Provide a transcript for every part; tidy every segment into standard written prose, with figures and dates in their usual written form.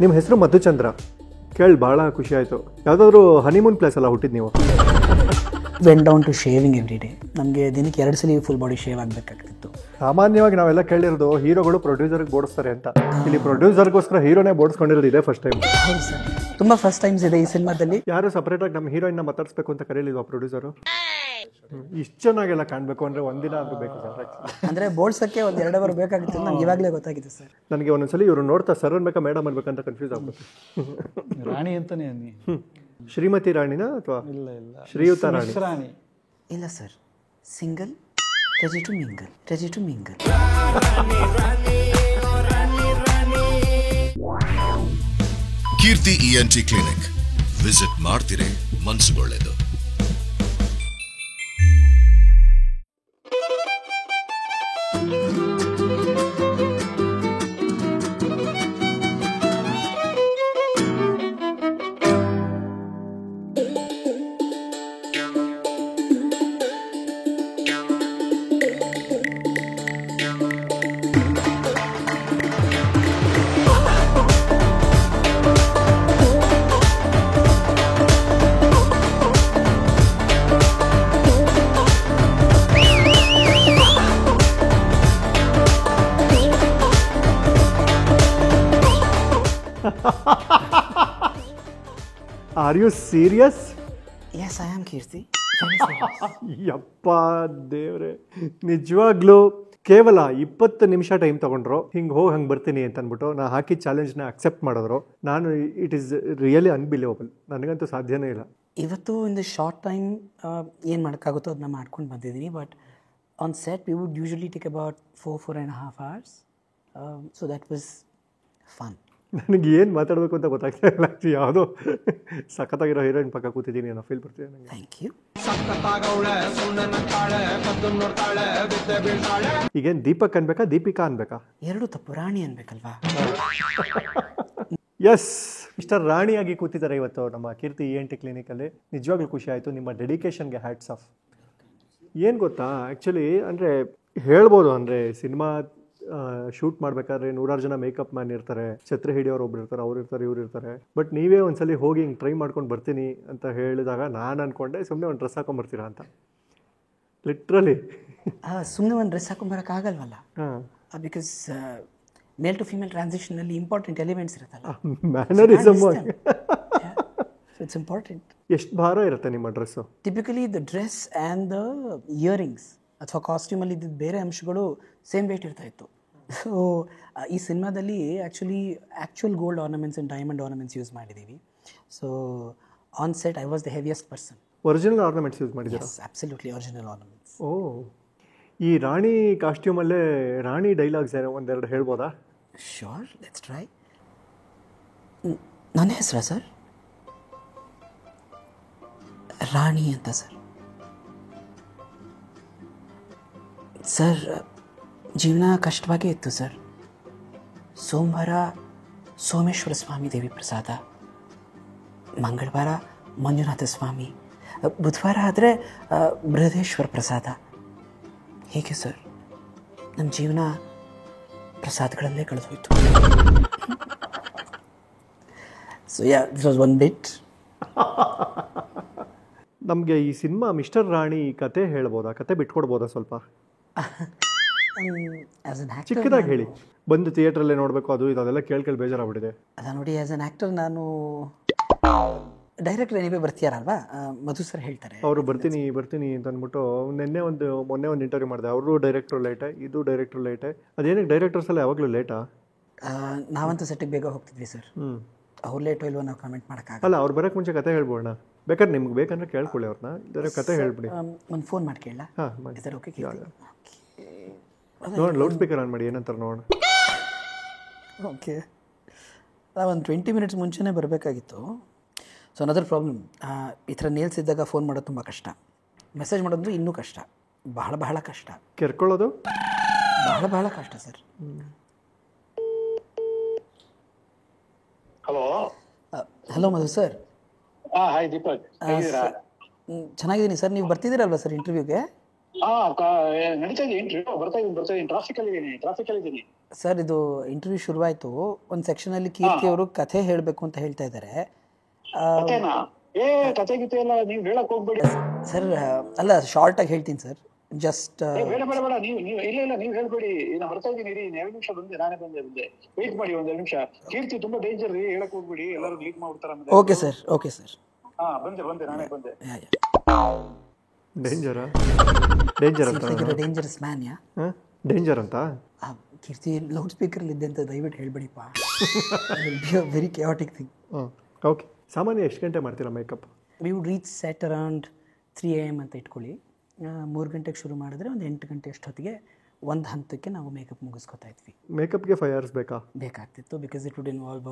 ನಿಮ್ಮ ಹೆಸರು ಮಧುಚಂದ್ರ. ಕೇಳಿ ಭಾಳ ಖುಷಿ ಆಯಿತು. ಯಾವುದಾದ್ರೂ ಹನಿಮೂನ್ ಪ್ಲೇಸ್ ಎಲ್ಲ ಹುಟ್ಟಿದ್ದು ನೀವು? Went down to shaving every day. ನಮಗೆ ದಿನಕ್ಕೆ 2 ಸಲ ಫುಲ್ ಬಾಡಿ ಶೇವ್ ಆಗಬೇಕಾಗ್ತಿತ್ತು. ಸಾಮಾನ್ಯವಾಗಿ ನಾವೆಲ್ಲ ಕೇಳಿರೋದು ಹೀರೋಗಳು ಪ್ರೊಡ್ಯೂಸರ್ಗೆ ಬೋಡಿಸ್ತಾರೆ ಅಂತ. ಇಲ್ಲಿ ಪ್ರೊಡ್ಯೂಸರ್ಗೋಸ್ಕರ ಹೀರೋನೇ ಬೋಡಿಸ್ಕೊಂಡಿರೋದು ಇದೆ ಫಸ್ಟ್ ಟೈಮ್. ಹೌದು ಸರ್, ತುಂಬ ಫಸ್ಟ್ ಟೈಮ್ಸ್ ಇದೆ ಈ ಸಿನಿಮಾದಲ್ಲಿ. ಯಾರು ಸಪ್ರೇಟಾಗಿ ನಮ್ಮ ಹೀರೋಯಿನ್ನ ಮಾತಾಡಿಸ್ಬೇಕು ಅಂತ ಕರೀಲಿಲ್ವಾ ಪ್ರೊಡ್ಯೂಸರು? ಇಷ್ಟು ಚೆನ್ನಾಗೆಲ್ಲ ಕಾಣಬೇಕು ಅಂದರೆ ಒಂದಿನ ಆದರೂ ಬೇಕು ಸರ್. ಅಂದರೆ ಬೋಳ್ಸೋಕ್ಕೆ ಒಂದು 2 ಅವರ್ ಬೇಕಾಗಿತ್ತು, ನನಗೆ ಇವಾಗಲೇ ಗೊತ್ತಾಗಿದೆ ಸರ್. ನನಗೆ ಒಂದೊಂದ್ಸಲಿ ಇವರು ನೋಡ್ತಾ ಸರ್ ಅನ್ಬೇಕಾ ಮೇಡಮ್ ಅನ್ಬೇಕಂತ ಕನ್ಫ್ಯೂಸ್ ಆಗ್ಬೇಕು. ರಾಣಿ ಅಂತಾನೆ ಅನ್ನಿ. ಶ್ರೀಮತಿ ರಾಣಿನಾ ಅಥವಾ ಇಲ್ಲ ಇಲ್ಲ, ಶ್ರೀಯುತ ರಾಣಿ? ರಾಣಿ ಇಲ್ಲ sir, single, ready to mingle, ready to mingle. Keerthi ENT clinic visit ಮಾಡ್ತಿರೇ ಮನಸ್ಸುಗೊಳ್ಳೆದು. Are you serious? Yes, I am Keerthi. ಯಪ್ಪ ದೇವ್ರೆ, ನಿಜವಾಗ್ಲೂ ಕೇವಲ 20 ನಿಮಿಷ ಟೈಮ್ ತೊಗೊಂಡ್ರು ಹಿಂಗೆ ಹೋಗಿ ಹಂಗೆ ಬರ್ತೀನಿ ಅಂತ ಅಂದ್ಬಿಟ್ಟು ನಾ ಹಾಕಿ ಚಾಲೆಂಜ್ನ ಅಕ್ಸೆಪ್ಟ್ ಮಾಡಿದ್ರು. ನಾನು ಇಟ್ ಈಸ್ ರಿಯಲಿ ಅನ್ಬಿಲೀವಬಲ್. ನನಗಂತೂ ಸಾಧ್ಯನೇ ಇಲ್ಲ. ಇವತ್ತು ಇನ್ ದ ಶಾರ್ಟ್ ಟೈಮ್ ಏನು ಮಾಡೋಕ್ಕಾಗುತ್ತೋ ಅದನ್ನ ಮಾಡ್ಕೊಂಡು ಬಂದಿದ್ದೀನಿ. But on set we wood usually take about 4.5 hours. So that was fun. ನನಗೆ ಏನು ಮಾತಾಡಬೇಕು ಅಂತ ಗೊತ್ತಾಗ್ತಾ ಇಲ್ಲ. ಯಾವುದೋ ಸಖತ್ತಾಗಿರೋ ಹೀರೋಯಿನ್ ಪಕ್ಕ ಕೂತಿದ್ದೀನಿ ಅನ್ನೋ ಫೀಲ್ ಬರ್ತಿದೆ ನನಗೆ. Thank you. ಈಗೇನು ದೀಪಕ್ ಅನ್ಬೇಕಾ ದೀಪಿಕಾ ಅನ್ಬೇಕಾ? ಎರಡು ತಪ್ಪು, ರಾಣಿ ಅನ್ಬೇಕಲ್ವಾ? ಎಸ್, ಮಿಸ್ಟರ್ ರಾಣಿಯಾಗಿ ಕೂತಿದ್ದಾರೆ ಇವತ್ತು ನಮ್ಮ ಕೀರ್ತಿ ENT ಕ್ಲಿನಿಕಲ್ಲಿ. ನಿಜವಾಗ್ಲೂ ಖುಷಿ ಆಯಿತು. ನಿಮ್ಮ ಡೆಡಿಕೇಶನ್ಗೆ ಹ್ಯಾಟ್ಸ್ ಆಫ್. ಏನು ಗೊತ್ತಾ, ಆ್ಯಕ್ಚುಲಿ ಅಂದರೆ ಹೇಳ್ಬೋದು, ಅಂದರೆ ಸಿನಿಮಾ ಶೂಟ್ ಮಾಡಬೇಕಾದ್ರೆ 100 ಜನ ಮೇಕಪ್ ಮ್ಯಾನ್ ಇರ್ತಾರೆ, ಛತ್ರಿ ಹಿಡಿಯೋರು ಒಬ್ರು ಇರ್ತಾರೆ, ಅವ್ರು ಇರ್ತಾರೆ, ಇವ್ರು ಇರ್ತಾರೆ. ಬಟ್ ನೀವೇ ಒಂದ್ಸಲಿ ಹೋಗಿ ಹಿಂಗೆ ಟ್ರೈ ಮಾಡ್ಕೊಂಡು ಬರ್ತೀನಿ ಅಂತ ಹೇಳಿದಾಗ ನಾನು ಅಂದ್ಕೊಂಡೆ ಸುಮ್ಮನೆ ಒಂದು ಡ್ರೆಸ್ ಹಾಕೊಂಡ್ಬರ್ತೀರಾ ಅಂತ. ಲಿಟ್ರಲಿ ಸುಮ್ಮನೆ ಒಂದು ಡ್ರೆಸ್ ಹಾಕೊಂಡ್ಬರೋಕ್ಕಾಗಲ್ವಲ್ಲ. ಹಾಂ, ಬಿಕಾಸ್ ಮೇಲ್ ಟು ಫಿಮೇಲ್ ಟ್ರಾನ್ಸಿಷನಲ್ಲಿ ಇಂಪಾರ್ಟೆಂಟ್ ಎಲಿಮೆಂಟ್ಸ್ ಇರುತ್ತಲ್ಲ, ಮ್ಯಾನರಿಸಮ್. It's important. ಎಷ್ಟು ಭಾರ ಇರುತ್ತೆ ನಿಮ್ಮ dress? Typically the dress and the earrings ಅಥವಾ ಕಾಸ್ಟ್ಯೂಮಲ್ಲಿ ಇದ್ದಿದ್ದು ಬೇರೆ ಅಂಶಗಳು ಸೇಮ್ ವೇಟ್ ಇರ್ತಾಯಿತ್ತು. ಸೊ ಈ ಸಿನಿಮಾದಲ್ಲಿ actual gold ornaments and diamond ornaments use ಮಾಡಿದ್ದೀವಿ. So on set I was the heaviest person. Original ornaments use ಮಾಡಿದ್ದೀರಾ? Absolutely original ornaments. ಓ, ಈ ರಾಣಿ ಕಾಸ್ಟ್ಯೂಮಲ್ಲೇ ರಾಣಿ ಡೈಲಾಗ್ಸ್ ಏನೋ ಒಂದೆರಡು ಹೇಳ್ಬೋದಾ? Sure, let's try. ನನ್ನ ಹೆಸರಾ ಸರ್? ರಾಣಿ ಅಂತ ಸರ್. ಸರ್, ಜೀವನ ಕಷ್ಟವಾಗೇ ಇತ್ತು ಸರ್. ಸೋಮವಾರ ಸೋಮೇಶ್ವರ ಸ್ವಾಮಿ ದೇವಿ ಪ್ರಸಾದ, ಮಂಗಳವಾರ ಮಂಜುನಾಥ ಸ್ವಾಮಿ, ಬುಧವಾರ ಆದರೆ ಬೃಹದೇಶ್ವರ ಪ್ರಸಾದ. ಹೀಗೆ ಸರ್ ನಮ್ಮ ಜೀವನ ಪ್ರಸಾದಗಳಲ್ಲೇ ಕಳೆದೋಯ್ತು. So yeah, this was one bit. ನಮಗೆ ಈ ಸಿನಿಮಾ ಮಿಸ್ಟರ್ ರಾಣಿ ಕತೆ ಹೇಳ್ಬೋದಾ? ಕತೆ ಬಿಟ್ಕೊಡ್ಬೋದಾ ಸ್ವಲ್ಪ? ಚಿಕ್ಕದಾಗಿ ಹೇಳಿ. ಬಂದು ಥಿಯೇಟ್ರಲ್ಲೇ ನೋಡಬೇಕು, ಅದು ಇದು ಅದೆಲ್ಲ ಕೇಳಿ ಬೇಜಾರಾಗ್ಬಿಟ್ಟಿದೆ. ಅದ ನೋಡಿ, ಆ್ಯಸ್ ಅನ್ ಆ್ಯಕ್ಟರ್ ನಾನು ಡೈರೆಕ್ಟರ್ ಏನಿವೆ ಬರ್ತೀಯಾರಲ್ವಾ, ಮಧು ಸರ್ ಹೇಳ್ತಾರೆ. ಅವರು ಬರ್ತೀನಿ ಅಂತ ಅಂದ್ಬಿಟ್ಟು ಮೊನ್ನೆ ಒಂದು ಇಂಟರ್ವ್ಯೂ ಮಾಡಿದೆ. ಅವರು ಡೈರೆಕ್ಟ್ರು ಲೇಟೆ, ಇದು ಡೈರೆಕ್ಟ್ರು ಲೇಟೆ. ಅದೇನಕ್ಕೆ ಡೈರೆಕ್ಟರ್ಸ್ ಎಲ್ಲ ಯಾವಾಗಲೂ ಲೇಟಾ? ನಾವಂತೂ ಸೆಟ್ಟಿಗೆ ಬೇಗ ಹೋಗ್ತಿದ್ವಿ ಸರ್. ಅವ್ರು ಲೇಟೋ ಇಲ್ವೋ ನಾವು ಕಮೆಂಟ್ ಮಾಡೋಕ್ಕಾಗಲ್ಲ. ಅಲ್ಲ, ಅವ್ರು ಬರೋಕ್ಕೆ ಮುಂಚೆ ಕತೆ ಹೇಳ್ಬೋಣ. ಬೇಕಾದ್ರೆ ನಿಮ್ಗೆ ಬೇಕಂದ್ರೆ ಕೇಳ್ಕೊಳ್ಳಿ ಅವ್ರನ್ನ, ಕತೆ ಹೇಳ್ಬಿಡಿ. ಒಂದು ಫೋನ್ ಮಾಡಿ ಕೇಳಲ್ಲ? ಹಾಂ ಮಾಡಿ. Sir, okay. ನೋಡಿ, ಲೌಡ್ ಸ್ಪೀಕರ್ ಆನ್ ಮಾಡಿ, ಏನಂತಾರೆ ನೋಡೋಣ. ಓಕೆ, ನಾವು ಒಂದು 20 minutes ಮುಂಚೆನೇ ಬರಬೇಕಾಗಿತ್ತು. ಸೊ ಅನದರ್ ಪ್ರಾಬ್ಲಮ್, ಈ ಥರ ನೇಲ್ಸ್ ಇದ್ದಾಗ ಫೋನ್ ಮಾಡೋದು ತುಂಬ ಕಷ್ಟ. ಮೆಸೇಜ್ ಮಾಡೋದು ಇನ್ನೂ ಕಷ್ಟ, ಬಹಳ ಕಷ್ಟ. ಕೆರ್ಕೊಳ್ಳೋದು ಬಹಳ ಕಷ್ಟ ಸರ್. ಹಲೋ ಮಧು ಸರ್. ಹಾಯ್ ದೀಪಕ್, ಚೆನ್ನಾಗಿದ್ದೀನಿ ಸರ್. ನೀವು ಬರ್ತಿದ್ದೀರಲ್ವಾ ಸರ್ ಇಂಟರ್ವ್ಯೂಗೆ? ನಡೀತಾ ಇದೆ ಇಂಟರ್ವ್ಯೂ. ಬರ್ತಾ ಇದ್ದೀನಿ ಟ್ರಾಫಿಕ್ ಅಲ್ಲಿ ಇದ್ದೀನಿ. ಸರ್ ಇದು ಇಂಟರ್ವ್ಯೂ ಶುರುವಾಯಿತು, ಒಂದು ಸೆಕ್ಷನಲ್ಲಿ ಕೀರ್ತಿ ಅವರು ಕಥೆ ಹೇಳಬೇಕು ಅಂತ ಹೇಳ್ತಾ ಇದ್ದಾರೆ. ಕಥೆನಾ? ಕಥೆ ಗೀತೆ ಎಲ್ಲ ನೀವು ಹೇಳಕ್ ಹೋಗ್ಬೇಡಿ ಸರ್. ಅಲ್ಲ, ಶಾರ್ಟಾಗಿ ಹೇಳ್ತೀನಿ ಸರ್. ಜಸ್ಟ್ ಬೇಡ ಬೇಡ ಬೇಡ, ನೀವು ಇಲ್ಲ ನೀವು ಹೇಳ್ಬೇಡಿ. ನಾನು ಹೊರತಾ ಇದ್ದೀನಿ, ಇರಿ 2 ನಿಮಿಷ ಬಂದೆ, ನಾನೇ ಬಂದೆ ವೇಟ್ ಮಾಡಿ 1-2 ನಿಮಿಷ. ಕೀರ್ತಿ ತುಂಬಾ ಡೇಂಜರ್ ರೀ, ಹೇಳಕ್ ಹೋಗ್ಬೇಡಿ, ಎಲ್ಲರೂ ಲೀಕ್ ಮಾಡ್ಬಿಡ್ತಾರ. Okay sir, okay sir. ಬಂದೆ ನಾನೇ ಬಂದೆ. ಡೇಂಜರ್ ಅಂತ ಡೇಂಜರಸ್ ಮ್ಯಾನ್. ಡೇಂಜರ್ ಅಂತ ಕೀರ್ತಿ ಲೌಡ್ ಸ್ಪೀಕರ್ಲಿ ಇದ್ದೆ ಅಂತ ದಯವಿಟ್ಟು ಹೇಳ್ಬೇಡಿಪ್ಪ. Very chaotic thing. ಓಕೆ. ಸಾಮಾನ್ಯ ಎಷ್ಟು ಗಂಟೆ ಮಾಡ್ತೀರಾ makeup? We would reach set around 3 AM ಅಂತ ಇಟ್ಕೊಳ್ಳಿ. 3 ಗಂಟೆಗೆ ಶುರು ಮಾಡಿದ್ರೆ ಒಂದು 8 ಗಂಟೆ ಅಷ್ಟೊತ್ತಿಗೆ ಒಂದು ಹಂತಕ್ಕೆ ನಾವು ಮೇಕಪ್ ಮುಗಿಸ್ಕೊತಾ ಇದ್ವಿ. ಮೇಕಪ್ಗೆ 5 hours ಬೇಕಾಗ್ತಿತ್ತು, because it would involve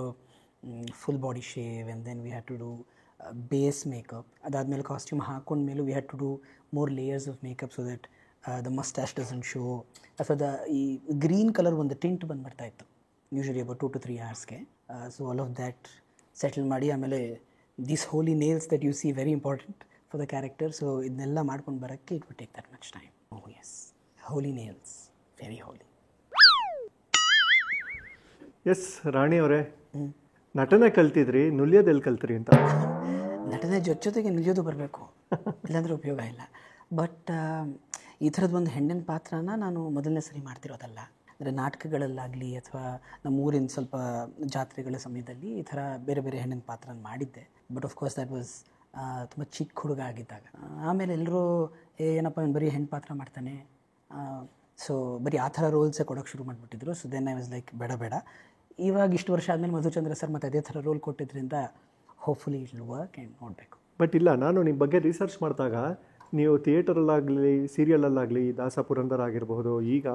full body shave and then we had to do base makeup. ಅದಾದಮೇಲೆ ಕಾಸ್ಟ್ಯೂಮ್ ಹಾಕೊಂಡ್ಮೇಲೂ we had to do more layers of makeup so that the mustache doesn't show. ಅಥವಾ ಈ green colour ಒಂದು tint ಬಂದುಬಿಡ್ತಾ ಇತ್ತು usually about 2 to 3 hours. So all of that settle ಮಾಡಿ ಆಮೇಲೆ these holy nails that you see very important for the character. So ಇದನ್ನೆಲ್ಲ ಮಾಡ್ಕೊಂಡು ಬರೋಕ್ಕೆ it would take that much time. Oh yes, holy nails, very holy. Yes Rani ಅವರೇ, ನಟನೆ ಕಲ್ತಿದ್ರಿ, ನುಲಿಯೋದು ಎಲ್ಲಿ ಕಲ್ತ್ರಿ ಅಂತ? ನಟನೆ ಜೊತೆಗೆ ನಿಲ್ಲಿಯೋದು ಬರಬೇಕು, ಇಲ್ಲಾಂದರೆ ಉಪಯೋಗ ಇಲ್ಲ. ಬಟ್ ಈ ಥರದ್ದು ಒಂದು ಹೆಣ್ಣಿನ ಪಾತ್ರನ ನಾನು ಮೊದಲನೇ ಸರಿ ಮಾಡ್ತಿರೋದಲ್ಲ. ಅಂದರೆ ನಾಟಕಗಳಲ್ಲಾಗಲಿ ಅಥವಾ ನಮ್ಮ ಊರಿನ ಸ್ವಲ್ಪ ಜಾತ್ರೆಗಳ ಸಮಯದಲ್ಲಿ ಈ ಥರ ಬೇರೆ ಬೇರೆ ಹೆಣ್ಣಿನ ಪಾತ್ರನ ಮಾಡಿದ್ದೆ. ಬಟ್ ಆಫ್ಕೋರ್ಸ್ ದ್ಯಾಟ್ ವಾಸ್ ತುಂಬ ಚಿಕ್ಕ ಹುಡುಗ ಆಗಿದ್ದಾಗ. ಆಮೇಲೆ ಎಲ್ಲರೂ ಏನಪ್ಪ ಇವ್ನು ಬರೀ ಹೆಣ್ಣು ಪಾತ್ರ ಮಾಡ್ತಾನೆ, ಸೊ ಬರೀ ಆ ಥರ ರೋಲ್ಸೇ ಕೊಡೋಕ್ಕೆ ಶುರು ಮಾಡಿಬಿಟ್ಟಿದ್ರು. So then I was like ಬೇಡ. ಇವಾಗ ಇಷ್ಟು ವರ್ಷ ಆದಮೇಲೆ ಮಧುಚಂದ್ರ ಸರ್ ಮತ್ತು ಅದೇ ಥರ ರೋಲ್ ಕೊಟ್ಟಿದ್ದರಿಂದ hopefully it will work and ನೋಡಬೇಕು. ಬಟ್ ಇಲ್ಲ, ನಾನು ನಿಮ್ಮ ಬಗ್ಗೆ ರಿಸರ್ಚ್ ಮಾಡಿದಾಗ ನೀವು ಥಿಯೇಟರಲ್ಲಾಗಲಿ ಸೀರಿಯಲಲ್ಲಾಗಲಿ ದಾಸ ಪುರಂದರ ಆಗಿರ್ಬೋದು, ಈಗ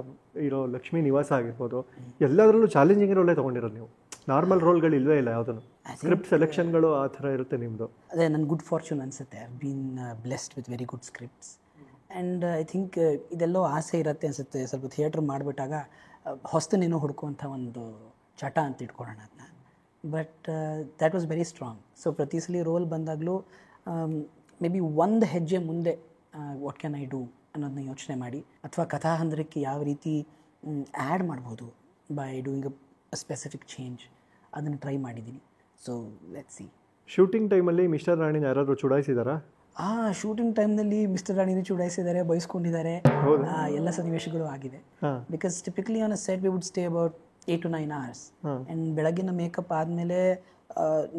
ಇರೋ ಲಕ್ಷ್ಮೀ ನಿವಾಸ ಆಗಿರ್ಬೋದು, ಎಲ್ಲದರಲ್ಲೂ ಚಾಲೆಂಜಿಂಗ್ ರೋಲೇ ತೊಗೊಂಡಿರೋದು ನೀವು. ನಾರ್ಮಲ್ ರೋಲ್ಗಳು ಇಲ್ಲವೇ ಇಲ್ಲ ಯಾವುದನ್ನು. ಸ್ಕ್ರಿಪ್ಟ್ ಸೆಲೆಕ್ಷನ್ಗಳು ಆ ಥರ ಇರುತ್ತೆ ನಿಮ್ಮದು. ಅದೇ ನನ್ನ ಗುಡ್ ಫಾರ್ಚೂನ್ ಅನಿಸುತ್ತೆ. I have been blessed with very good scripts and I think ಇದೆಲ್ಲೋ ಆಸೆ ಇರುತ್ತೆ ಅನಿಸುತ್ತೆ. ಸ್ವಲ್ಪ ಥಿಯೇಟ್ರ್ ಮಾಡಿಬಿಟ್ಟಾಗ ಹೊಸ್ತನೇನೋ ಹುಡ್ಕುವಂಥ ಒಂದು ಚಟ ಅಂತ ಇಟ್ಕೊಳ್ಳೋಣ ಅದನ್ನ. But that was very strong. So ಪ್ರತಿ ಸಲ ರೋಲ್ ಬಂದಾಗಲೂ ಮೇ ಬಿ ಒಂದು ಹೆಜ್ಜೆ ಮುಂದೆ ವಾಟ್ ಕ್ಯಾನ್ ಐ ಡೂ ಅನ್ನೋದನ್ನ ಯೋಚನೆ ಮಾಡಿ, ಅಥವಾ ಕಥಾಹಂದರಕ್ಕೆ ಯಾವ ರೀತಿ ಆ್ಯಡ್ ಮಾಡ್ಬೋದು by doing a specific change, ಅದನ್ನು ಟ್ರೈ ಮಾಡಿದ್ದೀನಿ. So let's see. ಶೂಟಿಂಗ್ ಟೈಮಲ್ಲಿ ಮಿಸ್ಟರ್ ರಾಣಿನ ಯಾರಾದರೂ ಚುಡಾಯಿಸಿದಾರಾ? ಶೂಟಿಂಗ್ ಟೈಮ್ನಲ್ಲಿ ಮಿಸ್ಟರ್ ರಾಣಿನ ಚುಡಾಯಿಸಿದ್ದಾರೆ, ಬಯಸ್ಕೊಂಡಿದ್ದಾರೆ, ಎಲ್ಲ ಸನ್ನಿವೇಶಗಳು ಆಗಿದೆ. Because typically on a set we would stay about 8 to 9 hours. And ಬೆಳಗಿನ ಮೇಕಪ್ ಆದಮೇಲೆ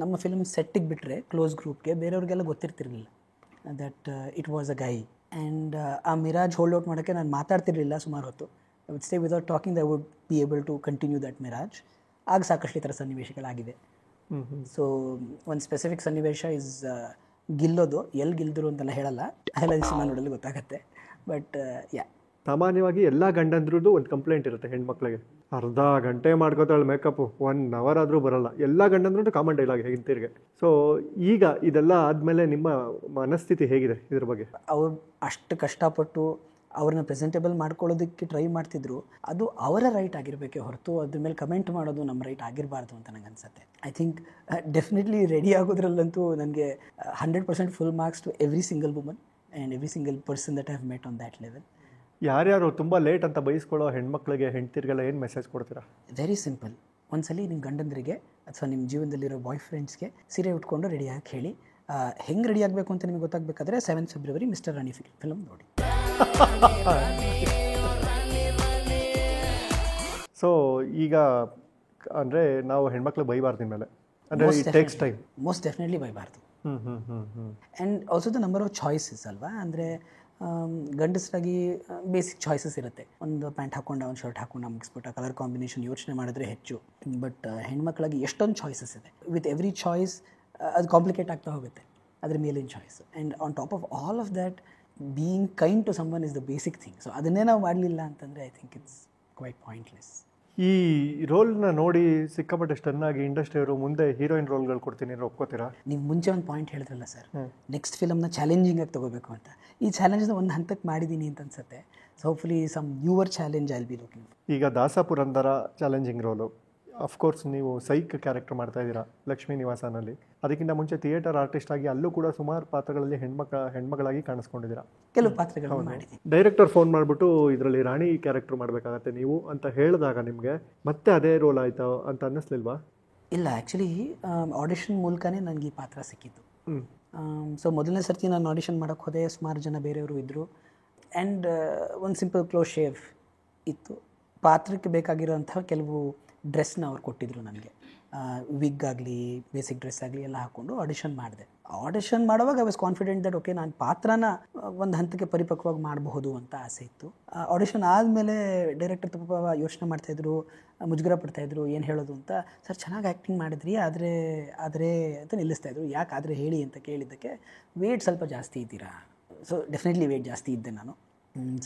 ನಮ್ಮ ಫಿಲ್ಮ್ ಸೆಟ್ಟಿಗೆ ಬಿಟ್ಟರೆ ಕ್ಲೋಸ್ ಗ್ರೂಪ್ಗೆ ಬೇರೆಯವ್ರಿಗೆಲ್ಲ ಗೊತ್ತಿರ್ತಿರ್ಲಿಲ್ಲ that it was a guy. And ಆ ಮಿರಾಜ್ ಹೋಲ್ಡ್ ಔಟ್ ಮಾಡೋಕ್ಕೆ ನಾನು ಮಾತಾಡ್ತಿರ್ಲಿಲ್ಲ ಸುಮಾರು ಹೊತ್ತು. I would stay without talking, I would be able to continue that mirage. ಆಗ ಸಾಕಷ್ಟು ಈ ಥರ ಸನ್ನಿವೇಶಗಳಾಗಿದೆ. ಸೊ ಒಂದು ಸ್ಪೆಸಿಫಿಕ್ ಸನ್ನಿವೇಶ ಇಸ್ ಗಿಲ್ಲೋದು. ಎಲ್ಲಿ ಗಿಲ್ದರು ಅಂತೆಲ್ಲ ಹೇಳಲ್ಲ, ಎಲ್ಲ ಸಿನಿಮಾ ನೋಡಲು ಗೊತ್ತಾಗತ್ತೆ. ಬಟ್ ಯಾ, ಸಾಮಾನ್ಯವಾಗಿ ಎಲ್ಲ ಗಂಡಂದ್ರದ್ದು ಒಂದು ಕಂಪ್ಲೇಂಟ್ ಇರುತ್ತೆ ಹೆಣ್ಮಕ್ಳಿಗೆ, ಅರ್ಧ ಗಂಟೆ ಮಾಡ್ಕೋತಾಳೆ ಮೇಕಪ್ಪು, 1 hour ಆದರೂ ಬರಲ್ಲ. ಎಲ್ಲ ಗಂಡಂದ್ರೂ ಕಾಮನ್ ಡೈಲಾಗ್ ಹಿಂತಿರ್ಗೆ. ಸೊ ಈಗ ಇದೆಲ್ಲ ಆದಮೇಲೆ ನಿಮ್ಮ ಮನಸ್ಥಿತಿ ಹೇಗಿದೆ ಇದ್ರ ಬಗ್ಗೆ? ಅವ್ರು ಅಷ್ಟು ಕಷ್ಟಪಟ್ಟು ಅವ್ರನ್ನ ಪ್ರೆಸೆಂಟೇಬಲ್ ಮಾಡ್ಕೊಳ್ಳೋದಕ್ಕೆ ಟ್ರೈ ಮಾಡ್ತಿದ್ರು. ಅದು ಅವರ ರೈಟ್ ಆಗಿರಬೇಕೆ ಹೊರತು ಅದ್ರ ಮೇಲೆ ಕಮೆಂಟ್ ಮಾಡೋದು ನಮ್ಮ ರೈಟ್ ಆಗಿರಬಾರ್ದು ಅಂತ ನನಗೆ ಅನ್ಸುತ್ತೆ. ಐ ಥಿಂಕ್ ಡೆಫಿನೆಟ್ಲಿ ರೆಡಿ ಆಗೋದ್ರಲ್ಲಂತೂ ನನಗೆ 100% full marks to every single woman and every single person that have met on that level. ಯಾರ್ಯಾರು ತುಂಬ ಲೇಟ್ ಅಂತ ಬಯಸ್ಕೊಳ್ಳೋ ಹೆಣ್ಮಕ್ಳಿಗೆ, ಹೆಂಡ್ತಿರ್ಗೆಲ್ಲ ಏನು ಮೆಸೇಜ್ ಕೊಡ್ತೀರಾ? Very simple. ಒಂದ್ಸಲಿ ನಿಮ್ಮ ಗಂಡಂದರಿಗೆ ಅಥವಾ ನಿಮ್ಮ ಜೀವನದಲ್ಲಿರೋ ಬಾಯ್ ಫ್ರೆಂಡ್ಸ್ಗೆ ಸೀರೆ ಉಟ್ಕೊಂಡು ರೆಡಿಯಾಗಿ ಹೇಳಿ. ಹೆಂಗೆ ರೆಡಿ ಆಗಬೇಕು ಅಂತ ನಿಮಗೆ ಗೊತ್ತಾಗಬೇಕಾದ್ರೆ 7th February mister Rani film ನೋಡಿ. ಸೊ ಈಗ ಅಂದರೆ ನಾವು ಹೆಣ್ಮಕ್ಳು ಬೈಬಾರ್ದು ಇನ್ಮೇಲೆ, ಅಂದರೆ it takes time. Most definitely ಬೈಬಾರ್ದು. And also the number of choices ಅಲ್ವಾ. ಅಂದರೆ ಗಂಡಸರಾಗಿ ಬೇಸಿಕ್ ಚಾಯ್ಸಸ್ ಇರುತ್ತೆ. ಒಂದು ಪ್ಯಾಂಟ್ ಹಾಕೊಂಡ, ಒಂದು ಶರ್ಟ್ ಹಾಕೊಂಡ ಮುಗಿಸ್ಬಿಟ್ಟು ಕಲರ್ ಕಾಂಬಿನೇಷನ್ ಯೋಚನೆ ಮಾಡಿದ್ರೆ ಹೆಚ್ಚು. ಬಟ್ ಹೆಣ್ಮಕ್ಳಾಗಿ ಎಷ್ಟೊಂದು ಚಾಯ್ಸಸ್ ಇದೆ. ವಿತ್ ಎವ್ರಿ ಚಾಯ್ಸ್ ಅದು ಕಾಂಪ್ಲಿಕೇಟ್ ಆಗ್ತಾ ಹೋಗುತ್ತೆ ಅದ್ರ ಮೇಲಿನ choice. And on top of all of that being kind to someone is the basic thing. So ಅದನ್ನೇ ನಾವು ಮಾಡಲಿಲ್ಲ ಅಂತಂದರೆ I think it's quite pointless. ಈ ರೋಲ್ನ ನೋಡಿ ಸಿಕ್ಕಾಪಟ್ಟೆ ಚೆನ್ನಾಗಿ ಇಂಡಸ್ಟ್ರಿಯವರು ಮುಂದೆ ಹೀರೋಯಿನ್ ರೋಲ್ಗಳು ಕೊಡ್ತೀನಿ ಅಂದ್ರೆ ಒಪ್ಕೋತೀರಾ? ನೀವು ಮುಂಚೆ ಒಂದು ಪಾಯಿಂಟ್ ಹೇಳಿದ್ರಲ್ಲ ಸರ್, ನೆಕ್ಸ್ಟ್ ಫಿಲಮ್ನ ಚಾಲೆಂಜಿಂಗಾಗಿ ತೊಗೋಬೇಕು ಅಂತ. ಈ ಚಾಲೆಂಜ್ನ ಒಂದು ಹಂತಕ್ಕೆ ಮಾಡಿದ್ದೀನಿ ಅಂತ ಅನ್ಸುತ್ತೆ. So hopefully some newer challenge I will be looking. ಈಗ Dasa Purandara challenging roll, of course ನೀವು ಸೈಕ್ ಕ್ಯಾರೆಕ್ಟರ್ ಮಾಡ್ತಾ ಇದ್ದೀರಾ ಲಕ್ಷ್ಮೀ ನಿವಾಸನಲ್ಲಿ. ಅದಕ್ಕಿಂತ ಮುಂಚೆ ಥಿಯೇಟರ್ ಆರ್ಟಿಸ್ಟ್ ಆಗಿ ಅಲ್ಲೂ ಕೂಡ ಸುಮಾರು ಪಾತ್ರಗಳಲ್ಲಿ ಹೆಣ್ಮಗಳಾಗಿ ಕಾಣಿಸ್ಕೊಂಡಿದ್ದೀರಾ. ಕೆಲವು ಪಾತ್ರಗಳನ್ನು ಮಾಡಿದ್ದೀನಿ. ಡೈರೆಕ್ಟರ್ ಫೋನ್ ಮಾಡಿಬಿಟ್ಟು ಇದರಲ್ಲಿ ರಾಣಿ ಕ್ಯಾರೆಕ್ಟರ್ ಮಾಡಬೇಕಾಗತ್ತೆ ನೀವು ಅಂತ ಹೇಳಿದಾಗ ನಿಮಗೆ ಮತ್ತೆ ಅದೇ ರೋಲ್ ಆಯ್ತಾ ಅಂತ ಅನ್ನಿಸ್ಲಿಲ್ವಾ? ಇಲ್ಲ, ಆ್ಯಕ್ಚುಲಿ ಆಡಿಷನ್ ಮೂಲಕನೇ ನನಗೆ ಈ ಪಾತ್ರ ಸಿಕ್ಕಿತ್ತು. ಸೊ ಮೊದಲನೇ ಸರ್ತಿ ನಾನು ಆಡಿಷನ್ ಮಾಡೋಕ್ಕೆ ಹೋದೆ, ಸುಮಾರು ಜನ ಬೇರೆಯವರು ಇದ್ದರು. ಆ್ಯಂಡ್ ಒಂದು ಸಿಂಪಲ್ ಕ್ಲೋಸ್ ಶೇವ್ ಇತ್ತು. ಪಾತ್ರಕ್ಕೆ ಬೇಕಾಗಿರೋಂಥ ಕೆಲವು ಡ್ರೆಸ್ನ ಅವ್ರು ಕೊಟ್ಟಿದ್ದರು ನನಗೆ. ವಿಗ್ ಆಗಲಿ ಬೇಸಿಕ್ ಡ್ರೆಸ್ ಆಗಲಿ ಎಲ್ಲ ಹಾಕ್ಕೊಂಡು ಆಡಿಷನ್ ಮಾಡಿದೆ. ಆಡಿಷನ್ ಮಾಡುವಾಗ I was confident that okay ನಾನು ಪಾತ್ರನ ಒಂದು ಹಂತಕ್ಕೆ ಪರಿಪಕ್ವವಾಗಿ ಮಾಡಬಹುದು ಅಂತ ಆಸೆ ಇತ್ತು. ಆಡಿಷನ್ ಆದಮೇಲೆ ಡೈರೆಕ್ಟರ್ ಪಾಪ ಯೋಚನೆ ಮಾಡ್ತಾಯಿದ್ರು, ಮುಜುಗರ ಪಡ್ತಾಯಿದ್ರು ಏನು ಹೇಳೋದು ಅಂತ. ಸರ್ ಚೆನ್ನಾಗಿ ಆ್ಯಕ್ಟಿಂಗ್ ಮಾಡಿದ್ರಿ, ಆದರೆ ಅಂತ ನಿಲ್ಲಿಸ್ತಾಯಿದ್ರು. ಯಾಕೆ ಆದರೆ ಹೇಳಿ ಅಂತ ಕೇಳಿದ್ದಕ್ಕೆ ವೇಟ್ ಸ್ವಲ್ಪ ಜಾಸ್ತಿ ಇದ್ದೀರಾ. ಸೊ ಡೆಫಿನೆಟ್ಲಿ ವೇಟ್ ಜಾಸ್ತಿ ಇದ್ದೆ ನಾನು.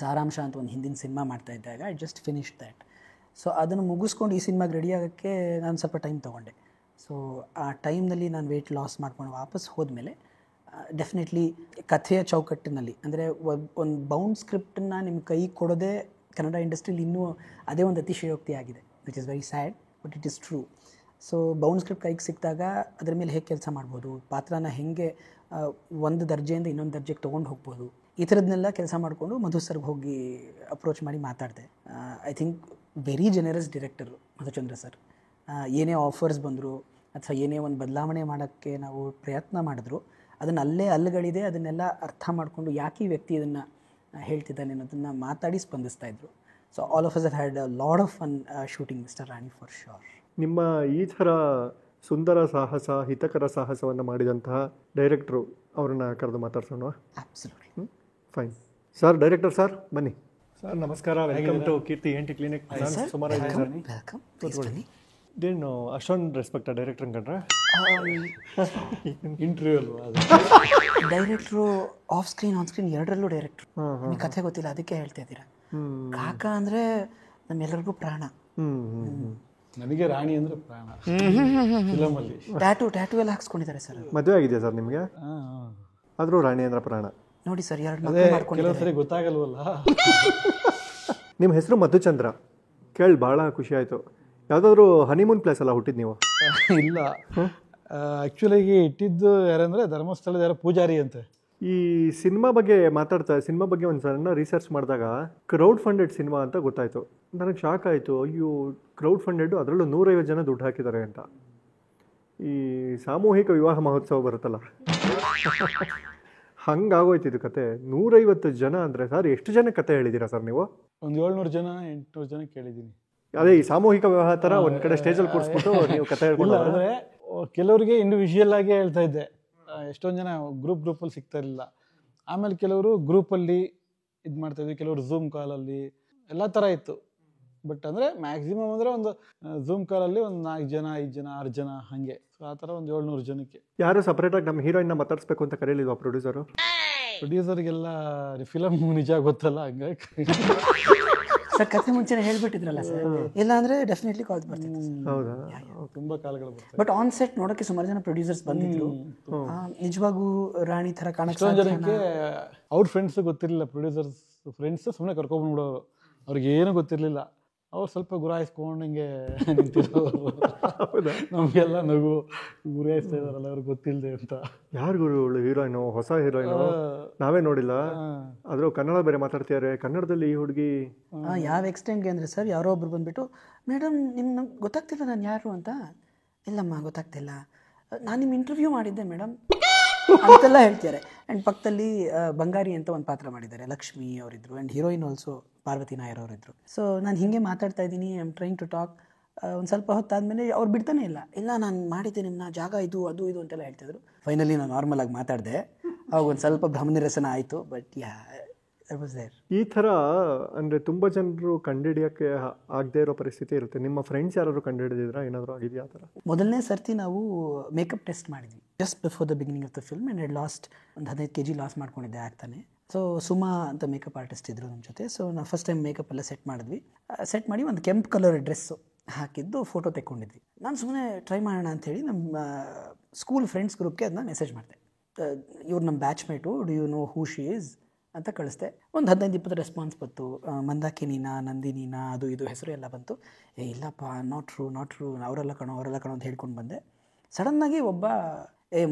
ಸಾರಾಂಶ ಅಂತ ಒಂದು ಹಿಂದಿನ ಸಿನಿಮಾ ಮಾಡ್ತಾ ಇದ್ದಾಗ I just finish that. So ಅದನ್ನು ಮುಗಿಸ್ಕೊಂಡು ಈ ಸಿನಿಮಾಗೆ ರೆಡಿ ಆಗೋಕ್ಕೆ ನಾನು ಸ್ವಲ್ಪ ಟೈಮ್ ತೊಗೊಂಡೆ. ಸೊ ಆ ಟೈಮ್ನಲ್ಲಿ ನಾನು ವೆಯ್ಟ್ ಲಾಸ್ ಮಾಡ್ಕೊಂಡು ವಾಪಸ್ ಹೋದ್ಮೇಲೆ ಡೆಫಿನೆಟ್ಲಿ ಕಥೆಯ ಚೌಕಟ್ಟಿನಲ್ಲಿ ಅಂದರೆ ಒಂದು ಬೌಂಡ್ ಸ್ಕ್ರಿಪ್ಟನ್ನು ನಿಮ್ಮ ಕೈ ಕೊಡೋದೇ ಕನ್ನಡ ಇಂಡಸ್ಟ್ರಿಲಿ ಇನ್ನೂ ಅದೇ ಒಂದು ಅತಿಶಯೋಕ್ತಿ ಆಗಿದೆ, which is very sad but it is true. So bound script ಕೈಗೆ ಸಿಕ್ಕಿದಾಗ ಅದರ ಮೇಲೆ ಹೇಗೆ ಕೆಲಸ ಮಾಡ್ಬೋದು, ಪಾತ್ರನ ಹೇಗೆ ಒಂದು ದರ್ಜೆಯಿಂದ ಇನ್ನೊಂದು ದರ್ಜೆಗೆ ತೊಗೊಂಡು ಹೋಗ್ಬೋದು, ಈ ಥರದನ್ನೆಲ್ಲ ಕೆಲಸ ಮಾಡಿಕೊಂಡು ಮಧು ಸರ್ಗೆ ಹೋಗಿ ಅಪ್ರೋಚ್ ಮಾಡಿ ಮಾತಾಡಿದೆ. I think very generous director Madhuchandra sir. ಏನೇ ಆಫರ್ಸ್ ಬಂದರು ಅಥವಾ ಏನೇ ಒಂದು ಬದಲಾವಣೆ ಮಾಡೋಕ್ಕೆ ನಾವು ಪ್ರಯತ್ನ ಮಾಡಿದ್ರು ಅದನ್ನು ಅಲ್ಲೇ ಅಲ್ಲುಗಳಿದೆ ಅದನ್ನೆಲ್ಲ ಅರ್ಥ ಮಾಡಿಕೊಂಡು ಯಾಕೆ ಈ ವ್ಯಕ್ತಿ ಇದನ್ನು ಹೇಳ್ತಿದ್ದಾನೆ ಅನ್ನೋದನ್ನು ಮಾತಾಡಿ ಸ್ಪಂದಿಸ್ತಾಯಿದ್ರು. So all of us have had a lot of fun shooting mister Rani for sure. ನಿಮ್ಮ ಈ ಥರ ಸುಂದರ ಸಾಹಸ, ಹಿತಕರ ಸಾಹಸವನ್ನು ಮಾಡಿದಂತಹ ಡೈರೆಕ್ಟ್ರು ಅವ್ರನ್ನ ಕರೆದು ಮಾತಾಡ್ಸೋಣ. Absolutely. Fine sir. Director sir ಬನ್ನಿ. ಸರ್ ನಮಸ್ಕಾರ, welcome to Keerthi ENT clinic. ನಾನು ಸುಮಾರು ವೆಲ್ಕಮ್. ಇದೇನು ಅಷ್ಟೊಂದು ರೆಸ್ಪೆಕ್ಟ ಡೈರೆಕ್ಟರ್ ಕಂಡ್ರೆ? ಇಂಟರ್ವ್ಯೂ ಅಲ್ವಾ ಅದು? ಡೈರೆಕ್ಟ್ರು ಆಫ್ ಸ್ಕ್ರೀನ್ ಆನ್ ಸ್ಕ್ರೀನ್ ಎರಡರಲ್ಲೂ ಡೈರೆಕ್ಟ್ರು. ನಿಮಗೆ ಕಥೆ ಗೊತ್ತಿಲ್ಲ ಅದಕ್ಕೆ ಹೇಳ್ತಾ ಇದ್ದೀರಾ. ಕಾಕ ಅಂದರೆ ನಮ್ಮೆಲ್ಲರಿಗೂ ಪ್ರಾಣ. ನನಗೆ ರಾಣಿ ಅಂದ್ರೆ ಪ್ರಾಣ. ಫಿಲಮಲ್ಲಿ ಟ್ಯಾಟೂ ಎಲ್ಲ ಹಾಕ್ಸ್ಕೊಂಡಿದ್ದಾರೆ ಸರ್. ಮದುವೆ ಆಗಿದೆಯಾ ಸರ್ ನಿಮಗೆ? ಆದರೂ ರಾಣಿ ಅಂದ್ರೆ ಪ್ರಾಣ. ನೋಡಿ ಸರ್, ಕೆಲವು ಸರಿ ಗೊತ್ತಾಗಲ್ವಲ್ಲ. ನಿಮ್ಮ ಹೆಸರು ಮಧುಚಂದ್ರ ಕೇಳಿ ಭಾಳ ಖುಷಿ ಆಯಿತು. ಯಾವುದಾದ್ರು ಹನಿಮೂನ್ ಪ್ಲೇಸ್ ಎಲ್ಲ ಹುಟ್ಟಿದ್ದು ನೀವು? ಇಲ್ಲ, ಆ್ಯಕ್ಚುಲಾಗಿ ಇಟ್ಟಿದ್ದು ಯಾರಂದರೆ ಧರ್ಮಸ್ಥಳದ ಯಾರೋ ಪೂಜಾರಿ ಅಂತೆ. ಈ ಸಿನಿಮಾ ಬಗ್ಗೆ ಸಿನಿಮಾ ಬಗ್ಗೆ ಒಂದು ಸಣ್ಣ ರಿಸರ್ಚ್ ಮಾಡಿದಾಗ ಕ್ರೌಡ್ ಫಂಡೆಡ್ ಸಿನಿಮಾ ಅಂತ ಗೊತ್ತಾಯಿತು. ನನಗೆ ಶಾಕ್ ಆಯಿತು. ಅಯ್ಯೋ, ಕ್ರೌಡ್ ಫಂಡೆಡ್, ಅದರಲ್ಲೂ 150 ಜನ ದುಡ್ಡು ಹಾಕಿದ್ದಾರೆ ಅಂತ. ಈ ಸಾಮೂಹಿಕ ವಿವಾಹ ಮಹೋತ್ಸವ ಬರುತ್ತಲ್ಲ, ಹಂಗಾಗೋಯ್ತಿದ್ದು ಕತೆ. 150 ಜನ ಅಂದರೆ ಸರ್ ಎಷ್ಟು ಜನ ಕತೆ ಹೇಳಿದ್ದೀರಾ ಸರ್ ನೀವು? ಒಂದು 700 ಜನ 800 ಜನ ಕೇಳಿದ್ದೀನಿ. ಅದೇ ಈ ಸಾಮೂಹಿಕ ವಿವಾಹ ಥರ ಒಂದು ಕಡೆ ಸ್ಟೇಜಲ್ಲಿ ಕೂರಿಸ್ಬಿಟ್ಟು ನೀವು ಕತೆ ಹೇಳ್ಕೊಂಡು? ಅಂದರೆ ಕೆಲವರಿಗೆ ಇಂಡಿವಿಜುವಲ್ ಆಗಿ ಹೇಳ್ತಾ ಇದ್ದೆ. ಎಷ್ಟೊಂದು ಜನ ಗ್ರೂಪಲ್ಲಿ ಸಿಗ್ತಾ ಇರಲಿಲ್ಲ. ಆಮೇಲೆ ಕೆಲವರು ಗ್ರೂಪಲ್ಲಿ ಇದು ಮಾಡ್ತಾಯಿದ್ವಿ, ಕೆಲವರು ಝೂಮ್ ಕಾಲಲ್ಲಿ ಎಲ್ಲ ಥರ ಇತ್ತು. ಬಟ್ ಅಂದರೆ ಮ್ಯಾಕ್ಸಿಮಮ್ ಅಂದರೆ ಒಂದು ಝೂಮ್ ಕಾಲಲ್ಲಿ ಒಂದು 4 ಜನ 5 ಜನ 6 ಜನ ಹಾಗೆ. ಸೊ ಆ ಥರ ಒಂದು 700 ಜನಕ್ಕೆ. ಯಾರು ಸಪ್ರೇಟಾಗಿ ನಮ್ಮ ಹೀರೋಯಿನ್ನ ಮಾತಾಡಿಸ್ಬೇಕು ಅಂತ ಕರೆಯಲಿಲ್ವಾ ಪ್ರೊಡ್ಯೂಸರು? ಪ್ರೊಡ್ಯೂಸರ್ಗೆಲ್ಲ ಫಿಲಮ್ ನಿಜ ಗೊತ್ತಲ್ಲ, ಹಂಗಾಗಿ ಸರ್ ಕಥೆ ಮುಂಚೆನೇ ಹೇಳ್ಬಿಟ್ಟಿದ್ರಲ್ಲ ಸರ್, ಇಲ್ಲ ಅಂದರೆ ಡೆಫಿನೆಟ್ಲಿ ಕಾಲ್ ಬರ್ತಿತ್ತು. ಹೌದಾ? ತುಂಬ ಕಾಲಗಳು ಬರ್ತವೆ. ಬಟ್ ಆನ್ ಸೆಟ್ ನೋಡೋಕ್ಕೆ ಸುಮಾರು ಜನ ಪ್ರೊಡ್ಯೂಸರ್ಸ್ ಬಂದಿದ್ರು. ನಿಜವಾಗೂ ರಾಣಿ ಥರ ಕಾಣಕ್ಕೆ ಎಷ್ಟೊಂದು ಜನಕ್ಕೆ ಅವ್ರ ಫ್ರೆಂಡ್ಸ್ ಗೊತ್ತಿರಲಿಲ್ಲ. ಪ್ರೊಡ್ಯೂಸರ್ಸ್ ಫ್ರೆಂಡ್ಸ್ ಸುಮ್ಮನೆ ಕರ್ಕೊಂಡ್ಬಿಡೋರು, ಅವ್ರಿಗೆ ಏನೂ ಗೊತ್ತಿರಲಿಲ್ಲ. ಅವ್ರು ಸ್ವಲ್ಪ ಗುರಾಯಿಸ್ಕೊಂಡು ಹಿಂಗೆ ನಿಂತಿರೋರು. ನಮಗೆಲ್ಲ ನಗು, ಗುರಾಯಿಸ್ತಾ ಇದಾರಲ್ಲ ಅವ್ರಿಗೆ ಗೊತ್ತಿಲ್ಲದೆ ಅಂತ. ಯಾರು ಗುರು ಹೀರೋಯಿನು? ಹೊಸ ಹೀರೋಯಿನು, ನಾವೇ ನೋಡಿಲ್ಲ. ಆದರೂ ಕನ್ನಡ ಬೇರೆ ಮಾತಾಡ್ತಿದ್ದಾರೆ. ಕನ್ನಡದಲ್ಲಿ ಈ ಹುಡುಗಿ ಯಾವ ಎಕ್ಸ್ಟೆಂಟ್ಗೆ ಅಂದರೆ ಸರ್, ಯಾರೋ ಒಬ್ರು ಬಂದುಬಿಟ್ಟು, ಮೇಡಮ್ ನಿಮ್ಗೆ ಗೊತ್ತಾಗ್ತಿಲ್ಲ ನಾನು ಯಾರು ಅಂತ. ಇಲ್ಲಮ್ಮ ಗೊತ್ತಾಗ್ತಿಲ್ಲ, ನಾನು ನಿಮ್ಮ ಇಂಟರ್ವ್ಯೂ ಮಾಡಿದ್ದೆ ಮೇಡಮ್ ಅಂತೆಲ್ಲ ಹೇಳ್ತಿದ್ದಾರೆ. ಆ್ಯಂಡ್ ಪಕ್ಕದಲ್ಲಿ ಬಂಗಾರಿ ಅಂತ ಒಂದು ಪಾತ್ರ ಮಾಡಿದ್ದಾರೆ, ಲಕ್ಷ್ಮಿ ಅವರಿದ್ದರು. And heroine also Parvathy Nair ಅವರಿದ್ದರು. ಸೊ ನಾನು ಹೀಗೆ ಮಾತಾಡ್ತಾ ಇದ್ದೀನಿ, I am trying to talk. ಒಂದು ಸ್ವಲ್ಪ ಹೊತ್ತಾದಮೇಲೆ ಅವ್ರು ಬಿಡ್ತಾನೆ ಇಲ್ಲ ನಾನು ಮಾಡಿದ್ದೆ ನಿಮ್ಮನ್ನ, ಜಾಗ ಇದು ಅದು ಇದು ಅಂತೆಲ್ಲ ಹೇಳ್ತಿದ್ರು. ಫೈನಲಿ ನಾನು ನಾರ್ಮಲಾಗಿ ಮಾತಾಡಿದೆ. ಅವಾಗ ಒಂದು ಸ್ವಲ್ಪ ಭ್ರಮನಿರಸನ ಆಯಿತು. But yeah, it was there. ಈ ಥರ ಅಂದರೆ ತುಂಬ ಜನರು ಕಂಡುಹಿಡಿಯೋಕ್ಕೆ ಆಗದೇ ಇರೋ ಪರಿಸ್ಥಿತಿ ಇರುತ್ತೆ. ನಿಮ್ಮ ಫ್ರೆಂಡ್ಸ್ ಯಾರು ಕಂಡುಹಿಡಿದಿದ್ರಾ? ಏನಾದರೂ ಆಗಿದೆಯಾ ಆ ಥರ? ಮೊದಲನೇ ಸರ್ತಿ ನಾವು ಮೇಕಪ್ ಟೆಸ್ಟ್ ಮಾಡಿದ್ವಿ just before the beginning of the film. And I lost ಒಂದು 15 kg ಲಾಸ್ ಮಾಡ್ಕೊಂಡಿದ್ದೆ ಆಗ್ತಾನೆ. ಸೊ ಸುಮಾ ಅಂತ ಮೇಕಪ್ ಆರ್ಟಿಸ್ಟ್ ಇದ್ದರು ನಮ್ಮ ಜೊತೆ. ಸೊ ನಾವು ಫಸ್ಟ್ ಟೈಮ್ ಮೇಕಪ್ ಎಲ್ಲ ಸೆಟ್ ಮಾಡಿದ್ವಿ. ಸೆಟ್ ಮಾಡಿ ಒಂದು ಕೆಂಪು ಕಲರ್ ಡ್ರೆಸ್ಸು ಹಾಕಿದ್ದು ಫೋಟೋ ತೆಕ್ಕೊಂಡಿದ್ವಿ. ನಾನು ಸುಮ್ಮನೆ ಟ್ರೈ ಮಾಡೋಣ ಅಂಥೇಳಿ ನಮ್ಮ ಸ್ಕೂಲ್ ಫ್ರೆಂಡ್ಸ್ ಗ್ರೂಪ್ಗೆ ಅದನ್ನ ಮೆಸೇಜ್ ಮಾಡಿದೆ. ಇವ್ರು ನಮ್ಮ batchmate, do you know who she is ಅಂತ ಕಳಿಸ್ದೆ. ಒಂದು 15-20 ರೆಸ್ಪಾನ್ಸ್ ಬಂತು. ಮಂದಾಕಿನಿನಾ, ನಂದಿನಿನಾ, ಅದು ಇದು ಹೆಸರು ಎಲ್ಲ ಬಂತು. ಇಲ್ಲಪ್ಪ, ನಾಟ್ ಟ್ರೂ, ಅವರೆಲ್ಲ ಕಣೋ ಅಂತ ಹೇಳ್ಕೊಂಡು ಬಂದೆ. ಸಡನ್ನಾಗಿ ಒಬ್ಬ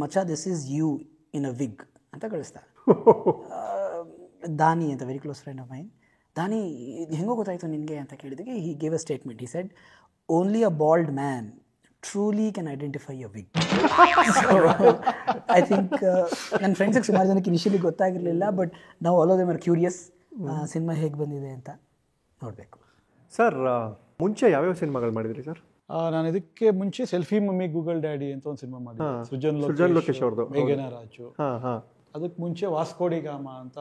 ಮಚಾ this is you in a wig ಅಂತ ಕಳಿಸ್ದ. ದಾನಿ ಅಂತ, very close friend of mine. Dani, ಹೆಂಗೋ ಗೊತ್ತಾಯಿತು ನಿನಗೆ ಅಂತ ಕೇಳಿದಕ್ಕೆ he gave a statement. He said, only a bald man truly can identify a wig. So I think ನನ್ನ ಫ್ರೆಂಡ್ಸಿಗೆ ಸುಮಾರು ಜನಕ್ಕೆ ಇನಿಷಿಯಲಿ ಗೊತ್ತಾಗಿರಲಿಲ್ಲ, ಬಟ್ ನಾವು all of them are curious cinema ಹೇಗೆ ಬಂದಿದೆ ಅಂತ ನೋಡಬೇಕು. ಸರ್, ಮುಂಚೆ ಯಾವ್ಯಾವ ಸಿನಿಮಾಗಳು ಮಾಡಿದ್ರಿ ಸರ್? ನಾನು ಇದಕ್ಕೆ ಮುಂಚೆ ಸೆಲ್ಫಿ ಮಮ್ಮಿ ಗೂಗಲ್ ಡ್ಯಾಡಿ ಅಂತ ಒಂದು ಸಿನಿಮಾ ಮಾಡಿದ್ದೆ, ಸೃಜನ್ ಲೋಕೇಶ್ ಅವ್ರದ್ದು, ಮೇಘನಾ ರಾಜು. ಅದಕ್ಕೆ ಮುಂಚೆ ವಾಸ್ಕೋಡಿ ಗಾಮ ಅಂತ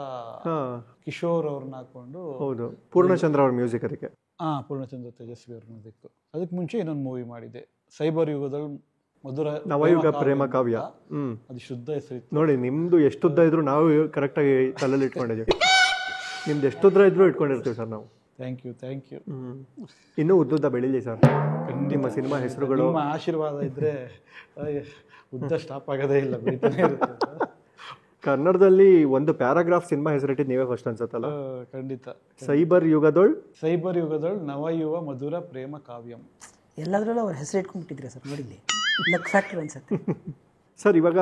ಕಿಶೋರ್ ಅವ್ರನ್ನ ಹಾಕೊಂಡು, ಹೌದು, ಪೂರ್ಣಚಂದ್ರ ಅವ್ರ ಮ್ಯೂಸಿಕ್ ಅದಕ್ಕೆ. ಪೂರ್ಣಚಂದ್ರ ತೇಜಸ್ವಿ ಅವ್ರ ಮ್ಯೂಸಿಕ್. ಅದಕ್ಕೆ ಮುಂಚೆ ಇನ್ನೊಂದು ಮೂವಿ ಮಾಡಿದೆ, ಸೈಬರ್ ಯುಗದಲ್ಲಿ ಮಧುರ ನವಯುಗ ಪ್ರೇಮ ಕಾವ್ಯ. ಅದು ಶುದ್ಧ ಹೆಸರು. ನೋಡಿ, ನಿಮ್ದು ಎಷ್ಟುದ್ದ ಇದ್ರು ನಾವು ಕರೆಕ್ಟಾಗಿ ತಲೆಯಲ್ಲಿ ಇಟ್ಕೊಂಡಿದ್ದೀವಿ. ನಿಮ್ದು ಎಷ್ಟುದ್ರ ಇದ್ರು ಇಟ್ಕೊಂಡಿರ್ತೀವಿ ಸರ್ ನಾವು. Thank you. ಇನ್ನೂ ಉದ್ದುದ್ದ ಬೆಳೀಲಿ ಸರ್ ನಿಮ್ಮ ಸಿನಿಮಾ ಹೆಸರುಗಳು. ನಿಮ್ಮ ಆಶೀರ್ವಾದ ಇದ್ರೆ ಉದ್ದ ಸ್ಟಾಪ್ ಆಗೋದೇ ಇಲ್ಲ, ಬೆಳಿತಾನೆ ಇರುತ್ತೆ. ಕನ್ನಡದಲ್ಲಿ ಒಂದು ಪ್ಯಾರಾಗ್ರಾಫ್ ಸಿನಿಮಾ ಹೆಸರಿಟ್ಟಿದ್ದು ನೀವೇ ಫಸ್ಟ್ ಅನ್ಸುತ್ತಲ್ಲ? ಖಂಡಿತ. ಸೈಬರ್ ಯುಗದೊಳ್ ನವಯುವ ಮಧುರ ಪ್ರೇಮ ಕಾವ್ಯಂ. ಎಲ್ಲದರಲ್ಲೂ ಅವ್ರ ಹೆಸರು ಇಟ್ಕೊಂಡ್ಬಿಟ್ಟಿದ್ರೆ ಸರ್, ನೋಡಿಲ್ಲಿ ಲಕ್ ಫ್ಯಾಕ್ಟರ್ ಅನ್ಸುತ್ತೆ. ಸರ್, ಇವಾಗ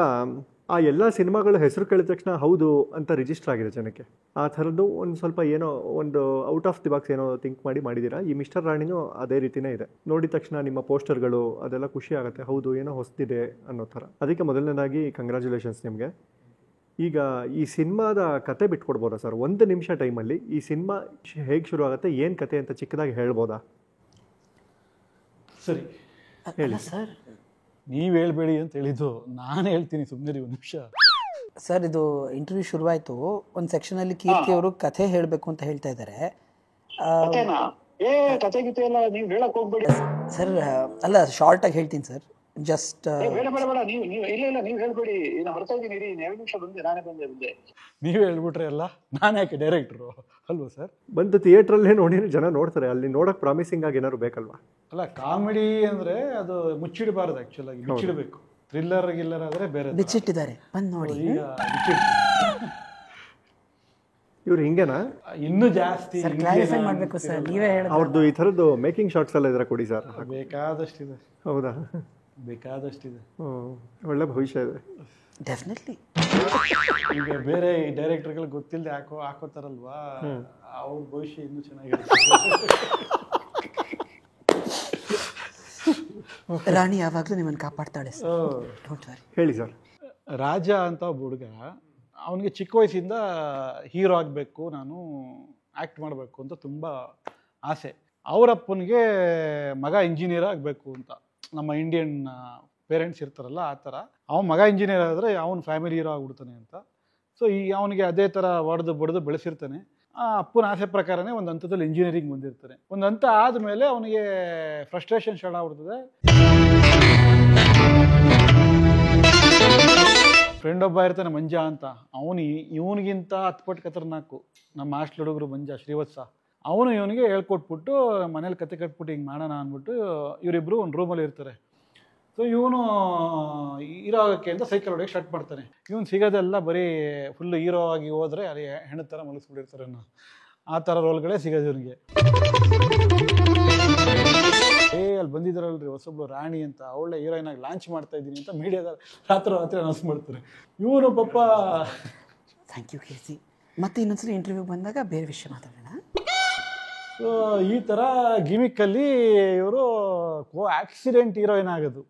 ಆ ಎಲ್ಲ ಸಿನಿಮಾಗಳ ಹೆಸರು ಕೇಳಿದ ತಕ್ಷಣ ಹೌದು ಅಂತ ರಿಜಿಸ್ಟರ್ ಆಗಿದೆ ಜನಕ್ಕೆ. ಆ ಥರದ್ದು ಒಂದು ಸ್ವಲ್ಪ ಏನೋ ಒಂದು ಔಟ್ ಆಫ್ ದಿ ಬಾಕ್ಸ್ ಏನೋ ಥಿಂಕ್ ಮಾಡಿದ್ದೀರಾ. ಈ ಮಿಸ್ಟರ್ ರಾಣಿನೂ ಅದೇ ರೀತಿನೇ ಇದೆ. ನೋಡಿದ ತಕ್ಷಣ ನಿಮ್ಮ ಪೋಸ್ಟರ್ಗಳು ಅದೆಲ್ಲ ಖುಷಿ ಆಗುತ್ತೆ, ಹೌದು ಏನೋ ಹೊಸದಿದೆ ಅನ್ನೋ ಥರ. ಅದಕ್ಕೆ ಮೊದಲನೇದಾಗಿ ಕಂಗ್ರ್ಯಾಚುಲೇಷನ್ಸ್ ನಿಮಗೆ. ಈಗ ಈ ಸಿನಿಮಾದ ಕತೆ ಬಿಟ್ಕೊಡ್ಬೋದಾ ಸರ್? 1 ನಿಮಿಷ ಟೈಮಲ್ಲಿ ಈ ಸಿನಿಮಾ ಹೇಗೆ ಶುರು ಆಗುತ್ತೆ, ಏನು ಕತೆ ಅಂತ ಚಿಕ್ಕದಾಗಿ ಹೇಳ್ಬೋದಾ? ಸರಿ ಹೇಳಿ ಸರ್. ನೀವು ಹೇಳ್ಬೇಡಿ ಅಂತ ಹೇಳಿದ್ದು, ನಾನು ಹೇಳ್ತೀನಿ, ಸುಮ್ಮನೆ 1 ನಿಮಿಷ. ಸರ್, ಇದು ಇಂಟರ್ವ್ಯೂ ಶುರುವಾಯಿತು, ಒಂದು ಸೆಕ್ಷನಲ್ಲಿ ಕೀರ್ತಿ ಅವರು ಕಥೆ ಹೇಳಬೇಕು ಅಂತ ಹೇಳ್ತಾ ಇದ್ದಾರೆ. ಸರ್ ಅಲ್ಲ, ಶಾರ್ಟಾಗಿ ಹೇಳ್ತೀನಿ ಸರ್, ಜಸ್ಟ್ ಬೇಡ ನೀವು ಹೇಳ್ಬೇಡಿ, ಬರ್ತಾ ಇದ್ದೀನಿ, 2 ನಿಮಿಷ ಬಂದೆ, ನಾನೇ ಬಂದೆ. ನೀವು ಹೇಳ್ಬಿಟ್ರೆ ಅಲ್ಲ, ನಾನು ಯಾಕೆ ಡೈರೆಕ್ಟ್ರು ಅಲ್ವಾ ಸರ್? ಬಂದು ಥಿಯೇಟ್ರಲ್ಲೇ ನೋಡಿ ಜನ ನೋಡ್ತಾರೆ, ಅಲ್ಲಿ ನೋಡಕ್ ಪ್ರಾಮಿಸಿಂಗ್ ಆಗಿ ಏನಾದ್ರು ಬೇಕಲ್ವಾ? ಅಲ್ಲ, ಕಾಮಿಡಿ ಅಂದ್ರೆ ಅದು ಮುಚ್ಚಿಡಬಾರ್ದು, ಆಕ್ಚುಲ್ ಆಗಿ ಮುಚ್ಚಿಡಬೇಕು. ಥ್ರಿಲ್ಲರ್ ಆದ್ರೆ ಬೇರೆ ಬಿಚ್ಚಿಟ್ಟಿದ್ದಾರೆ, ಬಂದು ನೋಡಿ. ಇವ್ರು ಹಿಂಗೇನಾ? ಇನ್ನೂ ಜಾಸ್ತಿ ಕ್ಲಾರಿಫೈ ಮಾಡಬೇಕು ಸರ್, ನೀವೇ ಹೇಳಿ. ಅವ್ರದ್ದು ಈ ಥರದ್ದು ಮೇಕಿಂಗ್ ಶಾರ್ಟ್ಸ್ ಎಲ್ಲ ಇದ್ರೆ ಕೊಡಿ ಸರ್. ಬೇಕಾದಷ್ಟಿದೆ. ಹೌದಾ? ಬೇಕಾದಷ್ಟಿದೆ. ಒಳ್ಳೆ ಭವಿಷ್ಯ ಇದೆ. ಡೆಫಿನೆಟ್ಲಿ. ಈಗ ಬೇರೆ ಡೈರೆಕ್ಟರ್ಗಳು ಗೊತ್ತಿಲ್ಲದೆ ಹಾಕೋತಾರಲ್ವಾ, ಅವ್ರ ಭವಿಷ್ಯ ಇನ್ನೂ ಚೆನ್ನಾಗಿರುತ್ತೆ. ರಾಣಿ ಯಾವಾಗಲೂ ನಿಮ್ಮನ್ನು ಕಾಪಾಡ್ತಾಳೆ. ಹೇಳಿ ಸರ್. ರಾಜ ಅಂತ ಒಬ್ಬ ಹುಡುಗ, ಅವನಿಗೆ ಚಿಕ್ಕ ವಯಸ್ಸಿಂದ ಹೀರೋ ಆಗಬೇಕು, ನಾನು ಆ್ಯಕ್ಟ್ ಮಾಡಬೇಕು ಅಂತ ತುಂಬ ಆಸೆ. ಅವರಪ್ಪನಿಗೆ ಮಗ ಇಂಜಿನಿಯರ್ ಆಗಬೇಕು ಅಂತ, ನಮ್ಮ ಇಂಡಿಯನ್ ಪೇರೆಂಟ್ಸ್ ಇರ್ತಾರಲ್ಲ ಆ ಥರ. ಅವನ ಮಗ ಇಂಜಿನಿಯರ್ ಆದರೆ ಅವನ ಫ್ಯಾಮಿಲಿ ಹೀರೋ ಆಗ್ಬಿಡ್ತಾನೆ ಅಂತ. ಸೊ ಅವನಿಗೆ ಅದೇ ಥರ ಬಡ್ದು ಬೆಳೆಸಿರ್ತಾನೆ. ಆ ಅಪ್ಪನ ಆಸೆ ಪ್ರಕಾರನೇ ಒಂದು ಹಂತದಲ್ಲಿ ಇಂಜಿನಿಯರಿಂಗ್ ಬಂದಿರ್ತಾನೆ. ಒಂದು ಹಂತ ಆದಮೇಲೆ ಅವನಿಗೆ ಫ್ರಸ್ಟ್ರೇಷನ್ ಸ್ಟಾರ್ಟ್ ಆಗ್ಬಿಡ್ತದೆ. ಫ್ರೆಂಡ್ ಒಬ್ಬ ಇರ್ತಾನೆ ಮಂಜ ಅಂತ, ಇವನಿಗಿಂತ 10 ಪಟ್ಟು ಖತರ್ನಾಕು ನಮ್ಮ ಹಾಸ್ಟೆಲ್ ಹುಡುಗರು ಮಂಜ ಶ್ರೀವತ್ಸ. ಅವನು ಇವನಿಗೆ ಹೇಳ್ಕೊಟ್ಬಿಟ್ಟು ಮನೇಲಿ ಕತೆ ಕಟ್ಬಿಟ್ಟು ಹಿಂಗೆ ಮಾಡೋಣ ಅಂದ್ಬಿಟ್ಟು ಇವರಿಬ್ಬರು ಒಂದು ರೂಮಲ್ಲಿ ಇರ್ತಾರೆ. ಸೊ ಇವನು ಹೀರೋ ಆಗೋಕ್ಕೆ ಅಂತ ಸೈಕಲ್ ಹೊಡೆಯೋಕ್ಕೆ ಸ್ಟಾರ್ಟ್ ಮಾಡ್ತಾನೆ. ಇವನು ಸಿಗೋದೆಲ್ಲ ಬರೀ ಫುಲ್ಲು ಹೀರೋ ಆಗಿ ಹೋದರೆ ಅಲ್ಲಿ ಹೆಣ್ಣು ಥರ ಮಲಗಿಸ್ಬಿಟ್ಟಿರ್ತಾರೆ, ಆ ಥರ ರೋಲ್ಗಳೇ ಸಿಗೋದು ಇವನಿಗೆ. ಅಲ್ಲಿ ಬಂದಿದ್ದಾರಲ್ರಿ ಹೊಸೊಬ್ಳು ರಾಣಿ ಅಂತ, ಅವಳೇ ಹೀರೋಯಿನ್ ಆಗಿ ಲಾಂಚ್ ಮಾಡ್ತಾ ಇದ್ದೀನಿ ಅಂತ ಮೀಡಿಯಾದಲ್ಲಿ ರಾತ್ರಿ ಅನೌನ್ಸ್ ಮಾಡ್ತಾರೆ. ಇವನು ಪಾಪ ಥ್ಯಾಂಕ್ ಯು ಕೀರ್ತಿ, ಮತ್ತೆ ಇನ್ನೊಂದ್ಸರಿ ಇಂಟರ್ವ್ಯೂ ಬಂದಾಗ ಬೇರೆ ವಿಷಯ ಮಾತಾಡೋಣ. ಸೊ ಈ ಥರ ಗಿಮಿಕ್ಕಲ್ಲಿ ಇವರು ಆಕ್ಸಿಡೆಂಟ್ ಹೀರೋಯಿನ್ ಆಗೋದು.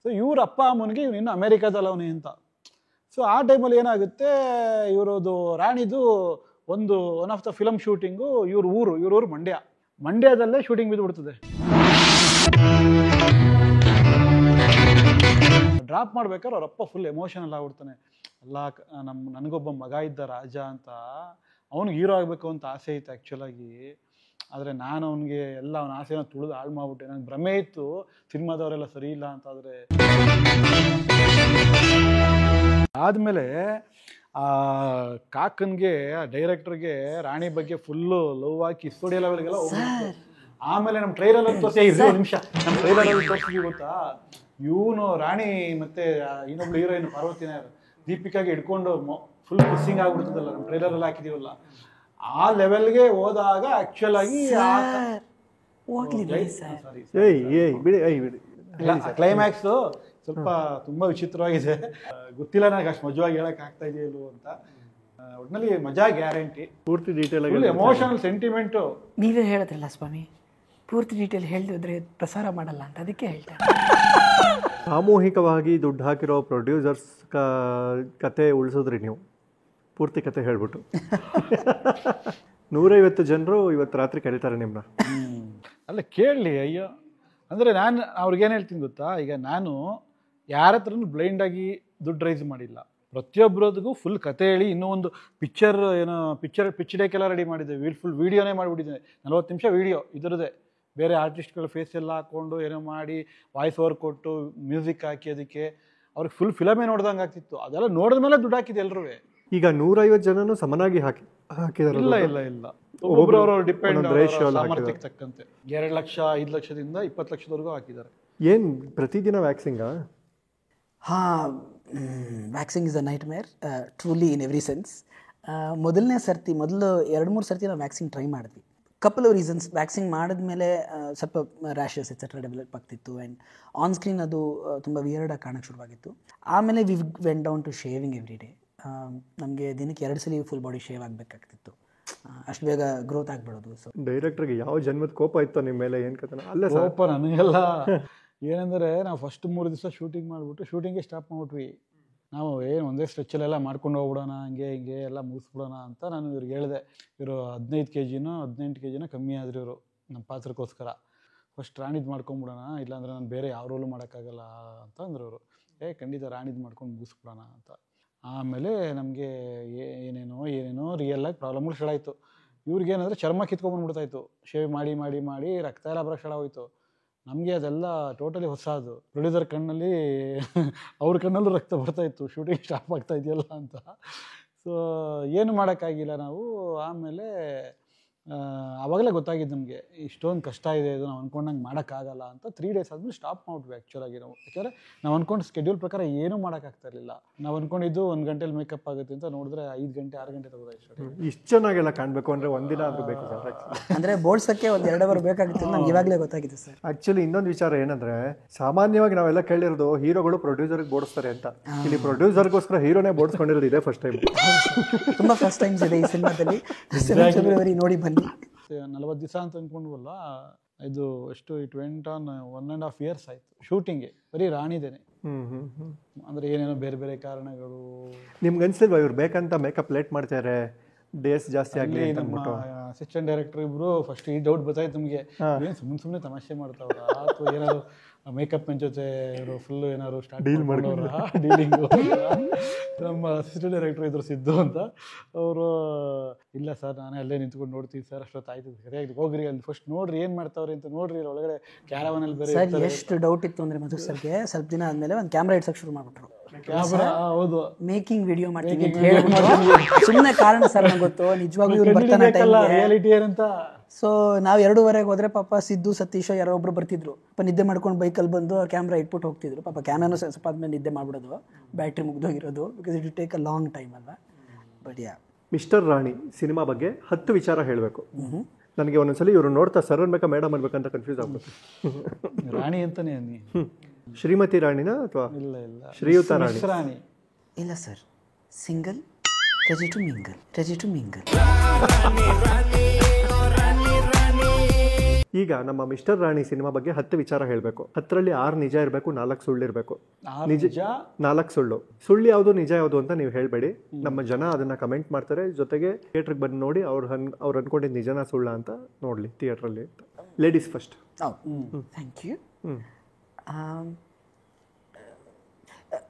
ಸೊ ಇವ್ರ ಅಪ್ಪ ಅಮ್ಮನಿಗೆ ಇವನು ಇನ್ನು ಅಮೇರಿಕಾದಲ್ಲಿ ಅವನೇ ಅಂತ. ಸೊ ಆ ಟೈಮಲ್ಲಿ ಏನಾಗುತ್ತೆ, ಇವರದು ರಾಣಿದು one of the film shooting ಇವ್ರ ಊರು ಮಂಡ್ಯದಲ್ಲೇ ಶೂಟಿಂಗ್ ಬಿದ್ದುಬಿಡ್ತದೆ. ಡ್ರಾಪ್ ಮಾಡ್ಬೇಕಾದ್ರೆ ಅವ್ರಪ್ಪ ಫುಲ್ ಎಮೋಷನಲ್ ಆಗ್ಬಿಡ್ತಾನೆ. ಅಲ್ಲ, ನನಗೊಬ್ಬ ಮಗ ಇದ್ದ ರಾಜ ಅಂತ, ಅವ್ನಿಗೆ ಹೀರೋ ಆಗಬೇಕು ಅಂತ ಆಸೆ ಇತ್ತು ಆ್ಯಕ್ಚುಲಾಗಿ. ಆದರೆ ನಾನು ಅವನಿಗೆ ಎಲ್ಲ ಅವನ ಆಸೆನ ತುಳಿದು ಹಾಳು ಮಾಡ್ಬಿಟ್ಟೆ. ನನಗೆ ಭ್ರಮೆ ಇತ್ತು ಸಿನಿಮಾದವರೆಲ್ಲ ಸರಿ ಇಲ್ಲ ಅಂತ. ಆದರೆ ಆದಮೇಲೆ ಆ ಕಾಕನ್ಗೆ, ಆ ಡೈರೆಕ್ಟರ್ಗೆ ರಾಣಿ ಬಗ್ಗೆ ಫುಲ್ಲು ಲವ್ ಹಾಕಿ ಸ್ಟುಡಿಯೋ ಲೆವೆಲ್ಗೆಲ್ಲ ಹೋಗ್ಬಿಟ್ಟು, ಆಮೇಲೆ ನಮ್ಮ ಟ್ರೈಲರಲ್ಲಿ ತೋರಿಸಿ ನಿಮಿಷ ನಮ್ಮ ಟ್ರೈಲರಲ್ಲಿ ತೋರಿಸಿದ್ವಿ ಗೊತ್ತಾ, ಇವನು ರಾಣಿ ಮತ್ತೆ ಇನ್ನೊಬ್ಳು ಹೀರೋಯಿನ್ ಪಾರ್ವತಿನ ದೀಪಿಕಾಗೆ ಹಿಡ್ಕೊಂಡು ಫುಲ್ ಕಿಸ್ಸಿಂಗ್ ಆಗ್ಬಿಡ್ತದಲ್ಲ, ನಮ್ಮ ಟ್ರೈಲರಲ್ಲಿ ಹಾಕಿದೀವಲ್ಲ, ಆ ಲೆವೆಲ್ಗೆ ಹೋದಾಗ ಆಕ್ಚುಲ್ ಆಗಿ ಹೋಗ್ಲಿ ಬಿಡಿ ಸರ್. ಬಿಡಿ ಕ್ಲೈಮ್ಯಾಕ್ಸ್ ಸ್ವಲ್ಪ ತುಂಬಾ ವಿಚಿತ್ರವಾಗಿದೆ. ಗೊತ್ತಿಲ್ಲ ನನಗೆ ಅಷ್ಟು ಮಜವಾಗಿ ಹೇಳಕ್ ಆಗ್ತಾ ಇದೆಯಲ್ಲೋ ಅಂತ. ಒಟ್ಟಿನಲ್ಲಿ ಮಜಾ ಗ್ಯಾರಂಟಿ. ಪೂರ್ತಿ ಡೀಟೇಲ್ ಆಗಿ ಎಮೋಷನಲ್ ಸೆಂಟಿಮೆಂಟು. ನೀವೇ ಹೇಳಿದ್ರಲ್ಲ ಸ್ವಾಮಿ, ಪೂರ್ತಿ ಡೀಟೇಲ್ ಹೇಳಿದ್ರೆ ಪ್ರಸಾರ ಮಾಡಲ್ಲ ಅಂತ, ಅದಕ್ಕೆ ಹೇಳ್ತಾರೆ. ಸಾಮೂಹಿಕವಾಗಿ ದುಡ್ಡು ಹಾಕಿರೋ ಪ್ರೊಡ್ಯೂಸರ್ಸ್ ಕತೆ ಉಳಿಸಿದ್ರಿ ನೀವು, ಪೂರ್ತಿ ಕತೆ ಹೇಳ್ಬಿಟ್ಟು. 150 ಜನರು ಇವತ್ತು ರಾತ್ರಿ ಕರೀತಾರೆ ನಿಮ್ಮನ್ನ. ಅಲ್ಲ ಕೇಳಲಿ, ಅಯ್ಯೋ ಅಂದರೆ ನಾನು ಅವ್ರಿಗೇನು ಹೇಳ್ತೀನಿ ಗೊತ್ತಾ, ಈಗ ನಾನು ಯಾರ ಹತ್ರನೂ ಬ್ಲೈಂಡಾಗಿ ದುಡ್ಡು ರೈಸ್ ಮಾಡಿಲ್ಲ. ಪ್ರತಿಯೊಬ್ಬರದಿಗೂ ಫುಲ್ ಕತೆ ಹೇಳಿ, ಇನ್ನೂ ಒಂದು ಪಿಚ್ ಡೇಕೆಲ್ಲ ರೆಡಿ ಮಾಡಿದ್ದೆ, ಫುಲ್ ವೀಡಿಯೋನೇ ಮಾಡಿಬಿಟ್ಟಿದ್ದೆ. 40 ನಿಮಿಷ ವೀಡಿಯೋ ಇದರದೇ, ಬೇರೆ ಆರ್ಟಿಸ್ಟ್ಗಳ ಫೇಸ್ ಎಲ್ಲ ಹಾಕ್ಕೊಂಡು ಏನೋ ಮಾಡಿ ವಾಯ್ಸ್ ಓವರ್ ಕೊಟ್ಟು ಮ್ಯೂಸಿಕ್ ಹಾಕಿ ಅದಕ್ಕೆ ಅವ್ರಿಗೆ ಫುಲ್ ಫಿಲಮೇ ನೋಡ್ದಂಗೆ ಆಗ್ತಿತ್ತು. ಅದೆಲ್ಲ ನೋಡಿದ ಮೇಲೆ ದುಡ್ಡು ಹಾಕಿದೆ ಎಲ್ಲರೂ. ಈಗ 150 ಜನನು ಸಮನಾಗಿ ಹಾಕಿದಾರೆ? ಇಲ್ಲ ಒಬ್ಬೊಬ್ರು ಅವರು ಡಿಪೆಂಡ್ ಸಾಮರ್ಥ್ಯಕ್ಕೆ ತಕ್ಕಂತೆ 2 ಲಕ್ಷ 5 ಲಕ್ಷದಿಂದ 20 ಲಕ್ಷದವರೆಗೂ ಹಾಕಿದ್ದಾರೆ. ಏನು ಪ್ರತಿದಿನ ವ್ಯಾಕ್ಸಿಂಗಾ? Waxing is a nightmare, truly in every sense. ಮೊದಲು 2-3 ಸರ್ತಿ ನಾವು ವ್ಯಾಕ್ಸಿಂಗ್ ಟ್ರೈ ಮಾಡಿದ್ವಿ. Couple of reasons. ವ್ಯಾಕ್ಸಿಂಗ್ ಮಾಡಿದ್ಮೇಲೆ ಸ್ವಲ್ಪ ರ್ಯಾಷಸ್ ಎಕ್ಸೆಟ್ರಾ ಡೆವಲಪ್ ಆಗ್ತಿತ್ತು, ಆ್ಯಂಡ್ ಆನ್ ಸ್ಕ್ರೀನ್ ಅದು ತುಂಬ ವಿಯರ್ಡಾಗಿ ಕಾಣೋಕ್ಕೆ ಶುರುವಾಗಿತ್ತು. ಆಮೇಲೆ we went down to shaving every day. ನಮಗೆ ದಿನಕ್ಕೆ 2 ಸಲ ಫುಲ್ ಬಾಡಿ ಶೇವ್ ಆಗಬೇಕಾಗ್ತಿತ್ತು, ಅಷ್ಟು ಬೇಗ ಗ್ರೋತ್ ಆಗಿಬಿಡೋದು. ಸೊ ಡೈರೆಕ್ಟರ್ಗೆ ಯಾವ ಜನ್ಮದ ಕೋಪ ಇತ್ತು ನಿಮ್ಮ ಮೇಲೆ? ಏನು ಕಥೆ? ಅಲ್ಲ ಕೋಪ ನನಗೆಲ್ಲ ಏನಂದರೆ, ನಾವು ಫಸ್ಟ್ 3 ದಿವಸ ಶೂಟಿಂಗ್ ಮಾಡಿಬಿಟ್ಟು ಶೂಟಿಂಗೇ ಸ್ಟಾಪ್ ಮಾಡಿಬಿಟ್ವಿ. ನಾವು ಒಂದೇ ಸ್ಟ್ರೆಚ್ಚಲ್ಲೆಲ್ಲ ಮಾಡ್ಕೊಂಡು ಹೋಗ್ಬಿಡೋಣ, ಹಿಂಗೆ ಎಲ್ಲ ಮುಗಿಸ್ಬಿಡೋಣ ಅಂತ ನಾನು ಇವ್ರಿಗೆ ಹೇಳಿದೆ. ಇವರು 15 kg ಕಮ್ಮಿ ಆದ್ರು ಇವರು ನಮ್ಮ ಪಾತ್ರಕ್ಕೋಸ್ಕರ. ಫಸ್ಟ್ ರಾಣಿದು ಮಾಡ್ಕೊಂಬಿಡೋಣ, ಇಲ್ಲಾಂದರೆ ನಾನು ಬೇರೆ ಯಾವ ರೋಲು ಮಾಡೋಕ್ಕಾಗಲ್ಲ ಅಂತ ಅಂದರು ಅವರು. ಖಂಡಿತ ರಾಣಿದು ಮಾಡ್ಕೊಂಡು ಮುಗಿಸ್ಬಿಡೋಣ ಅಂತ. ಆಮೇಲೆ ನಮಗೆ ಏನೇನೋ ರಿಯಲ್ಲಾಗಿ ಪ್ರಾಬ್ಲಮ್ಗಳು ಸ್ಟಾರ್ಟ್ ಆಯಿತು. ಇವ್ರಿಗೇನಂದರೆ ಚರ್ಮ ಕಿತ್ಕೊಂಡ್ಬಂದ್ಬಿಡ್ತಾಯಿತ್ತು, ಶೇವ್ ಮಾಡಿ ರಕ್ತ ಎಲ್ಲ ಬರೋಕ್ಕೆ ಸ್ಟಾರ್ಟ್ ಆಗೋಯ್ತು. ನಮಗೆ ಅದೆಲ್ಲ ಟೋಟಲಿ ಹೊಸದು. ಪ್ರೊಡ್ಯೂಸರ್ ಕಣ್ಣಲ್ಲಿ ಅವ್ರ ಕಣ್ಣಲ್ಲೂ ರಕ್ತ ಬರ್ತಾಯಿತ್ತು, ಶೂಟಿಂಗ್ ಸ್ಟಾಪ್ ಆಗ್ತಾ ಇದೆಯಲ್ಲ ಅಂತ. ಸೊ ಏನು ಮಾಡೋಕ್ಕಾಗಿಲ್ಲ ನಾವು. ಆಮೇಲೆ ಆವಾಗಲೇ ಗೊತ್ತಾಗಿದ್ದು ನಮಗೆ ಇಷ್ಟೊಂದು ಕಷ್ಟ ಇದೆ, ಇದು ನಾವು ಅಂದ್ಕೊಂಡಂಗೆ ಮಾಡೋಕ್ಕಾಗಲ್ಲ ಅಂತ. 3 days ಆದಮೇಲೆ ಸ್ಟಾಪ್ ಮಾಡಿದ್ವಿ ಆ್ಯಕ್ಚುಲಾಗಿ ನಾವು. ಯಾಕೆಂದರೆ ನಾವು ಅಂದ್ಕೊಂಡು ಸ್ಕೆಡ್ಯೂಲ್ ಪ್ರಕಾರ ಏನೂ ಮಾಡೋಕ್ಕಾಗ್ತಾ ಇರಲಿಲ್ಲ. ನಾವು ಅಂದ್ಕೊಂಡಿದ್ದು 1 ಗಂಟೆಲಿ ಮೇಕಪ್ ಆಗುತ್ತೆ ಅಂತ, ನೋಡಿದ್ರೆ 5 ಗಂಟೆ 6 ಗಂಟೆ ತಗೋದಾಯ್ತು. ಇಷ್ಟು ಚೆನ್ನಾಗೆಲ್ಲ ಕಾಣಬೇಕು ಅಂದರೆ ಒಂದಿನ ಆದರೂ ಬೇಕು ಸರ್. ಅಂದರೆ ಬೋಳ್ಸೋಕ್ಕೆ 1-2 ಅವರ್ ಬೇಕಾಗುತ್ತೆ, ನಮ್ಗೆ ಇವಾಗಲೇ ಗೊತ್ತಾಗಿದೆ ಸರ್. ಆ್ಯಕ್ಚುಲಿ ಇನ್ನೊಂದು ವಿಚಾರ ಏನಂದರೆ, ಸಾಮಾನ್ಯವಾಗಿ ನಾವೆಲ್ಲ ಕೇಳಿರೋದು ಹೀರೋಗಳು ಪ್ರೊಡ್ಯೂಸರ್ಗೆ ಬೋಡಿಸ್ತಾರೆ ಅಂತ. ಇಲ್ಲಿ ಪ್ರೊಡ್ಯೂಸರ್ಗೋಸ್ಕರ ಹೀರೋನೇ ಬೋಡಿಸ್ಕೊಂಡಿರೋದು ಇದೆ ಫಸ್ಟ್ ಟೈಮ್. ತುಂಬ ಫಸ್ಟ್ ಟೈಮ್ಸ್ ಇದೆ ಈ ಸಿನಿಮಾದಲ್ಲಿ. ಫೆಬ್ರವರಿ ನೋಡಿ ಬನ್ನಿ. 40 ದಿವಸ ಅಂತ ಅಂದ್ಕೊಂಡ್ವಲ್ಲ, ಇದು ಎಷ್ಟು ಇಟ್ ವೆಂಟ್ ಆನ್ 1.5 years ಆಯಿತು ಶೂಟಿಂಗ್ಗೆ, ಬರೀ ರಾಣಿದೇನೆ. ಅಂದರೆ ಏನೇನೋ ಬೇರೆ ಬೇರೆ ಕಾರಣಗಳು. ನಿಮ್ಗೆ ಅನ್ಸಿಲ್ವಾ ಇವ್ರು ಬೇಕಂತ ಮೇಕಪ್ ಲೇಟ್ ಮಾಡ್ತಾರೆ, ಡೇಸ್ ಜಾಸ್ತಿ ಆಗಲಿ? ನಮ್ಮ ಅಸಿಸ್ಟೆಂಟ್ ಡೈರೆಕ್ಟರ್ ಇಬ್ರು ಫಸ್ಟ್ ಈ ಡೌಟ್ ಗೊತ್ತಾಯ್ತು ನಮಗೆ, ಏನು ಸುಮ್ಮನೆ ತಮಾಷೆ ಮಾಡ್ತಾವ್ರ ಅಥವಾ ಏನಾದ್ರು ಮೇಕಪ್ ಮೆನ್ ಜೊತೆ ಇವರು ಫುಲ್ ಏನಾದ್ರು ಸ್ಟಾರ್ಟ್ ಡೀಲಿಂಗ್. ನಮ್ಮ ಅಸಿಸ್ಟೆಂಟ್ ಡೈರೆಕ್ಟರ್ ಇದ್ರು ಸಿದ್ದು ಅಂತ, ಅವರು ಇಲ್ಲ ಸರ್ ನಾನೇ ಅಲ್ಲೇ ನಿಂತ್ಕೊಂಡು ನೋಡ್ತೀವಿ ಸರ್, ಅಷ್ಟೊತ್ತು ಆಯ್ತು ಸರಿಯಾಗಿ ಹೋಗ್ರಿ ಅಲ್ಲಿ ಫಸ್ಟ್ ನೋಡ್ರಿ ಏನು ಮಾಡ್ತಾವ್ರಿ ಅಂತ ನೋಡ್ರಿ, ಒಳಗಡೆ ಕ್ಯಾರವನಲ್ಲಿ ಬೇರೆ. ಸರ್ ಎಷ್ಟು ಡೌಟ್ ಇತ್ತು ಅಂದರೆ ಮಧು ಸರ್ಗೆ, ಸ್ವಲ್ಪ ದಿನ ಆದಮೇಲೆ ಒಂದು ಕ್ಯಾಮ್ರಾ ಇಡ್ಸಕ್ಕೆ ಶುರು ಮಾಡಿಬಿಟ್ರು. ಕ್ಯಾಮ್ರಾ ಹೌದು ಮೇಕಿಂಗ್ ವಿಡಿಯೋ ಮಾಡ್ತೀವಿ ಅಂತ ಹೇಳ್ಬಿಟ್ಟು ಸುಮ್ಮನೆ ಕಾರಣ ಸರ್ ನಂಗೆ ಗೊತ್ತು, ನಿಜವಾಗ್ಲೂ ಇವ್ರು ಬರ್ತಾನೆ ರಿಯಾಲಿಟಿ ಏನಂತ. ಸೊ ನಾವು 2:30 ಹೋದ್ರೆ ಪಾಪ ಸಿದ್ದು ಸತೀಶ ಯಾರೋ ಒಬ್ರು ಬರ್ತಿದ್ರು, ಪಾಪ ನಿದ್ದೆ ಮಾಡ್ಕೊಂಡು ಬೈಕಲ್ಲಿ ಬಂದು ಕ್ಯಾಮ್ರಾ ಇಟ್ಬಿಟ್ಟು ಹೋಗ್ತಿದ್ರು. ಪಾಪ ಕ್ಯಾಮ್ರಾನು ಸ್ವಲ್ಪ ಆದ್ಮೇಲೆ ನಿದ್ದೆ ಮಾಡ್ಬಿಡೋದು, ಬ್ಯಾಟ್ರಿ ಮುಗ್ದೋಗಿರೋದು, because it take a long time ಅಲ್ಲ. But yeah, mister Rani cinema ಬಗ್ಗೆ 10 ವಿಚಾರ ಹೇಳಬೇಕು. ನನಗೆ ಒಂದೊಂದ್ಸಲಿ ಇವರು ನೋಡ್ತಾ ಸರ್ ಅನ್ಬೇಕಾ ಮೇಡಮ್ ಅನ್ಬೇಕಂತ ಕನ್ಫ್ಯೂಸ್ ಆಗ್ಬೇಕು. ರಾಣಿ ಅಂತಾನೆ ಶ್ರೀಮತಿ ರಾಣಿನ ಅಥವಾ ಇಲ್ಲ ಶ್ರೀಯುತ ರಾಣಿ? ಇಲ್ಲ sir, single, ready to mingle. ಈಗ ನಮ್ಮ ಮಿಸ್ಟರ್ ರಾಣಿ ಸಿನಿಮಾ ಬಗ್ಗೆ 10 ವಿಚಾರ ಹೇಳಬೇಕು. 10ರಲ್ಲಿ 6 ನಿಜ ಇರಬೇಕು, 4 ಸುಳ್ಳು ಇರಬೇಕು. 4 ಸುಳ್ಳು ಯಾವುದು ನಿಜ ಯಾವುದು ಅಂತ ನೀವು ಹೇಳಬೇಡಿ. ನಮ್ಮ ಜನ ಅದನ್ನ ಕಮೆಂಟ್ ಮಾಡ್ತಾರೆ, ಜೊತೆಗೆ ಥಿಯೇಟ್ರಿಗೆ ಬಂದು ನೋಡಿ ಅವ್ರು ಅನ್ಕೊಂಡಿದ್ದು ನಿಜನಾ ಸುಳ್ಳ ಅಂತ ನೋಡ್ಲಿ ಥಿಯೇಟ್ರಲ್ಲಿ. Ladies first. Thank you.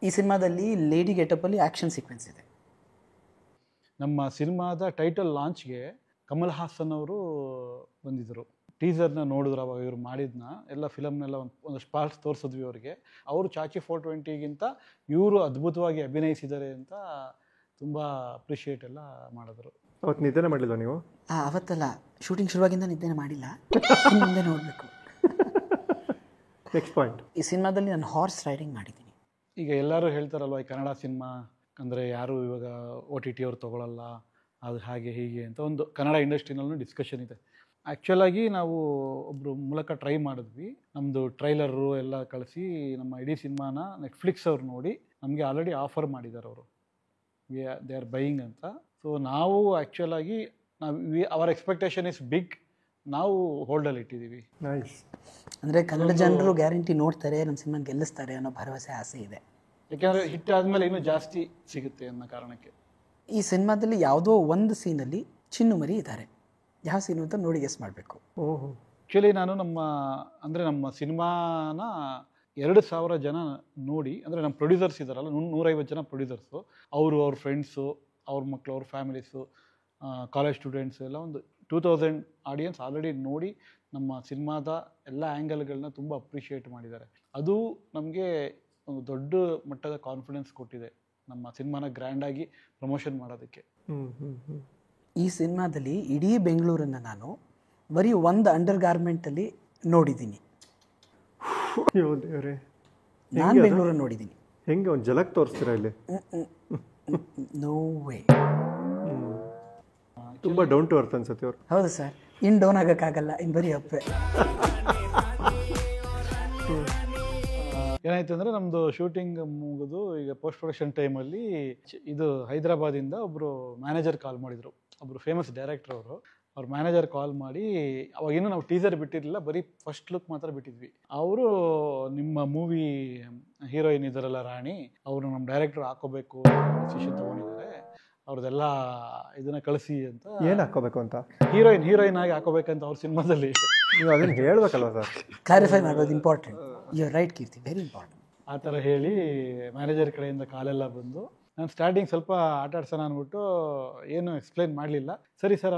ಈ ಸಿನಿಮಾದಲ್ಲಿ ಲೇಡಿ ಗೆಟಪ್ಪಲ್ಲಿ ಆ್ಯಕ್ಷನ್ ಸೀಕ್ವೆನ್ಸ್ ಇದೆ. ನಮ್ಮ ಸಿನಿಮಾದ ಟೈಟಲ್ ಲಾಂಚ್ಗೆ ಕಮಲ್ ಹಾಸನ್ ಅವರು ಬಂದಿದ್ದರು. ಟೀಸರ್ನ ನೋಡಿದ್ರು ಅವಾಗ ಇವ್ರು ಮಾಡಿದ್ನ ಎಲ್ಲ ಫಿಲಮ್ನೆಲ್ಲ ಒಂದಷ್ಟು ಪಾರ್ಟ್ಸ್ ತೋರಿಸಿದ್ವಿ ಅವ್ರಿಗೆ. ಅವರು ಚಾಚಿ 420ಗಿಂತ ಇವರು ಅದ್ಭುತವಾಗಿ ಅಭಿನಯಿಸಿದ್ದಾರೆ ಅಂತ ತುಂಬ ಅಪ್ರಿಷಿಯೇಟ್ ಎಲ್ಲ ಮಾಡಿದ್ರು. ಅವತ್ತು ನಿದ್ದೆನೇ ಮಾಡಲಿಲ್ಲ ನೀವು? ಅವತ್ತಲ್ಲ, ಶೂಟಿಂಗ್ ಶುರುವಾಗಿಂದ ನಿದ್ದೆನೇ ಮಾಡಿಲ್ಲ, ಮುಂದೆ ನೋಡಬೇಕು. Next point. ಈ ಸಿನಿಮಾದಲ್ಲಿ ನಾನು ಹಾರ್ಸ್ ರೈಡಿಂಗ್ ಮಾಡಿದ್ದೀನಿ. ಈಗ ಎಲ್ಲರೂ ಹೇಳ್ತಾರಲ್ವ, ಈ ಕನ್ನಡ ಸಿನಿಮಾ ಅಂದರೆ ಯಾರು ಇವಾಗ OTT ಅವ್ರು ತೊಗೊಳಲ್ಲ, ಅದು ಹಾಗೆ ಹೀಗೆ ಅಂತ ಒಂದು ಕನ್ನಡ ಇಂಡಸ್ಟ್ರಿನಲ್ಲೂ ಡಿಸ್ಕಷನ್ ಇದೆ. ಆ್ಯಕ್ಚುಲಾಗಿ ನಾವು ಒಬ್ಬರು ಮೂಲಕ ಟ್ರೈ ಮಾಡಿದ್ವಿ, ನಮ್ಮದು ಟ್ರೈಲರು ಎಲ್ಲ ಕಳಿಸಿ ನಮ್ಮ ಇಡೀ ಸಿನಿಮಾನ ನೆಟ್ಫ್ಲಿಕ್ಸ್ ಅವ್ರು ನೋಡಿ ನಮಗೆ ಆಲ್ರೆಡಿ ಆಫರ್ ಮಾಡಿದ್ದಾರೆ ಅವರು, ದೇ ಆರ್ ಬೈಯಿಂಗ್ ಅಂತ. ಸೊ ನಾವು ಆ್ಯಕ್ಚುಲಾಗಿ ಅವರ್ ಎಕ್ಸ್ಪೆಕ್ಟೇಷನ್ ಇಸ್ ಬಿಗ್, ನಾವು ಹೋಲ್ಡಲ್ಲಿ ಇಟ್ಟಿದ್ದೀವಿ. ನೈಸ್. ಅಂದರೆ ಕನ್ನಡ ಜನರು ಗ್ಯಾರಂಟಿ ನೋಡ್ತಾರೆ, ನಮ್ಮ ಸಿನಿಮಾ ಗೆಲ್ಲಿಸ್ತಾರೆ ಅನ್ನೋ ಭರವಸೆ ಆಸೆ ಇದೆ. ಯಾಕೆಂದರೆ ಹಿಟ್ ಆದಮೇಲೆ ಇನ್ನೂ ಜಾಸ್ತಿ ಸಿಗುತ್ತೆ ಅನ್ನೋ ಕಾರಣಕ್ಕೆ. ಈ ಸಿನಿಮಾದಲ್ಲಿ ಯಾವುದೋ ಒಂದು ಸೀನಲ್ಲಿ ಚಿನ್ನು ಮರಿ ಇದ್ದಾರೆ, ಯಾವ ಸೀನು ಅಂತ ನೋಡಿ ಗೆಸ್ ಮಾಡಬೇಕು. ಓಹೋ. ಆ್ಯಕ್ಚುಲಿ ನಾನು ನಮ್ಮ ಸಿನಿಮಾನ 2,000 ಜನ ನೋಡಿ, ಅಂದರೆ ನಮ್ಮ ಪ್ರೊಡ್ಯೂಸರ್ಸ್ ಇದ್ದಾರಲ್ಲ, 150 ಜನ ಪ್ರೊಡ್ಯೂಸರ್ಸು, ಅವ್ರ ಫ್ರೆಂಡ್ಸು, ಅವ್ರ ಮಕ್ಕಳು, ಅವ್ರ ಫ್ಯಾಮಿಲೀಸು, ಕಾಲೇಜ್ ಸ್ಟೂಡೆಂಟ್ಸು ಎಲ್ಲ ಒಂದು 2000 ಆಡಿಯನ್ಸ್ ಆಲ್ರೆಡಿ ನೋಡಿ ನಮ್ಮ ಸಿನಿಮಾದ ಎಲ್ಲ ಆ್ಯಂಗಲ್ಗಳನ್ನ ತುಂಬ ಅಪ್ರಿಷಿಯೇಟ್ ಮಾಡಿದ್ದಾರೆ. ಅದು ನಮಗೆ ಒಂದು ದೊಡ್ಡ ಮಟ್ಟದ ಕಾನ್ಫಿಡೆನ್ಸ್ ಕೊಟ್ಟಿದೆ ನಮ್ಮ ಸಿನಿಮಾನ ಗ್ರ್ಯಾಂಡಾಗಿ ಪ್ರಮೋಷನ್ ಮಾಡೋದಕ್ಕೆ. ಈ ಸಿನಿಮಾದಲ್ಲಿ ಇಡೀ ಬೆಂಗಳೂರನ್ನು ನಾನು ಬರೀ ಒಂದು ಅಂಡರ್ ಗಾರ್ಮೆಂಟಲ್ಲಿ ನೋಡಿದ್ದೀನಿ. ನಾನು ಬೆಂಗಳೂರನ್ನು ನೋಡಿದ್ದೀನಿ. ಹೆಂಗೆ ಒಂದು ಜಲಕ್ ತೋರಿಸ್ತೀರಾ ಇಲ್ಲಿ? No way. ತುಂಬ ಡೌನ್ ಟು ಅರ್ತ್ ಅನ್ಸುತ್ತೆ ಅವ್ರು. ಹೌದು ಸರ್, ಇನ್ನು ಡೌನ್ ಆಗೋಕ್ಕಾಗಲ್ಲ, ಇನ್ನು ಬರೀ ಅಪ್ಪೆ. ಏನಾಯ್ತು ಅಂದರೆ ನಮ್ಮದು ಶೂಟಿಂಗ್ ಮುಗಿದು ಈಗ ಪೋಸ್ಟ್ ಪ್ರೊಡಕ್ಷನ್ ಟೈಮಲ್ಲಿ ಇದು ಹೈದರಾಬಾದಿಂದ ಒಬ್ಬರು ಮ್ಯಾನೇಜರ್ ಕಾಲ್ ಮಾಡಿದರು, ಒಬ್ಬರು ಫೇಮಸ್ ಡೈರೆಕ್ಟರ್ ಅವರು. ಅವ್ರ ಮ್ಯಾನೇಜರ್ ಕಾಲ್ ಮಾಡಿ, ಅವಾಗಿನ್ನೂ ನಾವು ಟೀಸರ್ ಬಿಟ್ಟಿರಲಿಲ್ಲ, ಬರೀ ಫಸ್ಟ್ ಲುಕ್ ಮಾತ್ರ ಬಿಟ್ಟಿದ್ವಿ. ಅವರು ನಿಮ್ಮ ಮೂವಿ ಹೀರೋಯಿನ್ ಇದ್ದಾರಲ್ಲ ರಾಣಿ, ಅವರು ನಮ್ಮ ಡೈರೆಕ್ಟರ್ ಹಾಕೋಬೇಕು ಡಿಸಿಷನ್ ತೊಗೊಂಡಿದ್ದಾರೆ, ಅವ್ರದ್ದೆಲ್ಲ ಇದನ್ನ ಕಳಿಸಿ ಅಂತ. ಏನು ಹಾಕೋಬೇಕು ಅಂತ? ಹೀರೋಯಿನ್ ಆಗಿ ಹಾಕೋಬೇಕಂತ ಅವ್ರ ಸಿನಿಮಾದಲ್ಲಿ. ನೀವು ಅದನ್ನು ಹೇಳ್ಬೇಕಲ್ವ ಸರ್? ಕ್ಲಾರಿಫೈ ಮಾಡೋದು important. You are right Keerthi, very important. ಆ ಥರ ಹೇಳಿ ಮ್ಯಾನೇಜರ್ ಕಡೆಯಿಂದ ಕಾಲೆಲ್ಲ ಬಂದು, ನಾನು ಸ್ಟಾರ್ಟಿಂಗ್ ಸ್ವಲ್ಪ ಆಟ ಆಡ್ಸೋಣ ಅಂದ್ಬಿಟ್ಟು ಏನು ಎಕ್ಸ್ಪ್ಲೈನ್ ಮಾಡಲಿಲ್ಲ. ಸರಿ ಸರ್,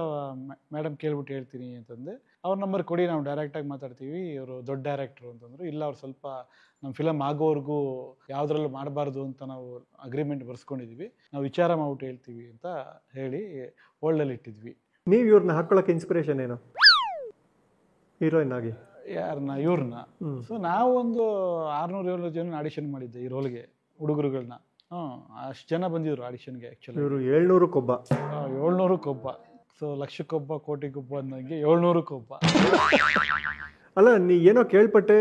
ಮೇಡಮ್ ಕೇಳ್ಬಿಟ್ಟು ಹೇಳ್ತೀನಿ ಅಂತಂದೆ. ಅವ್ರ ನಂಬರ್ ಕೊಡಿ, ನಾವು ಡೈರೆಕ್ಟಾಗಿ ಮಾತಾಡ್ತೀವಿ, ಇವರು ದೊಡ್ಡ ಡೈರೆಕ್ಟ್ರು ಅಂತಂದರು. ಇಲ್ಲ, ಅವ್ರು ಸ್ವಲ್ಪ ನಮ್ಮ ಫಿಲಮ್ ಆಗೋವರೆಗೂ ಯಾವುದ್ರಲ್ಲೂ ಮಾಡಬಾರ್ದು ಅಂತ ನಾವು ಅಗ್ರಿಮೆಂಟ್ ಬರ್ಸ್ಕೊಂಡಿದ್ವಿ, ನಾವು ವಿಚಾರ ಮಾಡ್ಬಿಟ್ಟು ಹೇಳ್ತೀವಿ ಅಂತ ಹೇಳಿ ಹೋಲ್ಡಲ್ಲಿ ಇಟ್ಟಿದ್ವಿ. ನೀವು ಇವ್ರನ್ನ ಹಾಕ್ಕೊಳ್ಳೋಕೆ ಇನ್ಸ್ಪಿರೇಷನ್ ಏನು ಹೀರೋಯಿನ್ ಆಗಿ? ಇವ್ರನ್ನ ಸೊ ನಾವು ಒಂದು 600-700 ಜನ ಆಡಿಷನ್ ಮಾಡಿದ್ದೆ ಈ ರೋಲ್ಗೆ, ಹುಡುಗರುಗಳನ್ನ. ಅಷ್ಟು ಜನ ಬಂದಿದ್ರು ಆಡಿಷನ್ಗೆ. ಆ್ಯಕ್ಚುಲಿ ಇವರು 700ಕ್ಕೊಬ್ಬ. 700ಕ್ಕೊಬ್ಬ. ಸೊ ಲಕ್ಷಕ್ಕೊಬ್ಬ, ಕೋಟಿಗೊಬ್ಬ ಅಂದಂಗೆ 700ಕ್ಕೊಬ್ಬ. ಅಲ್ಲ, ನೀ ಏನೋ ಕೇಳ್ಪಟ್ಟೆ,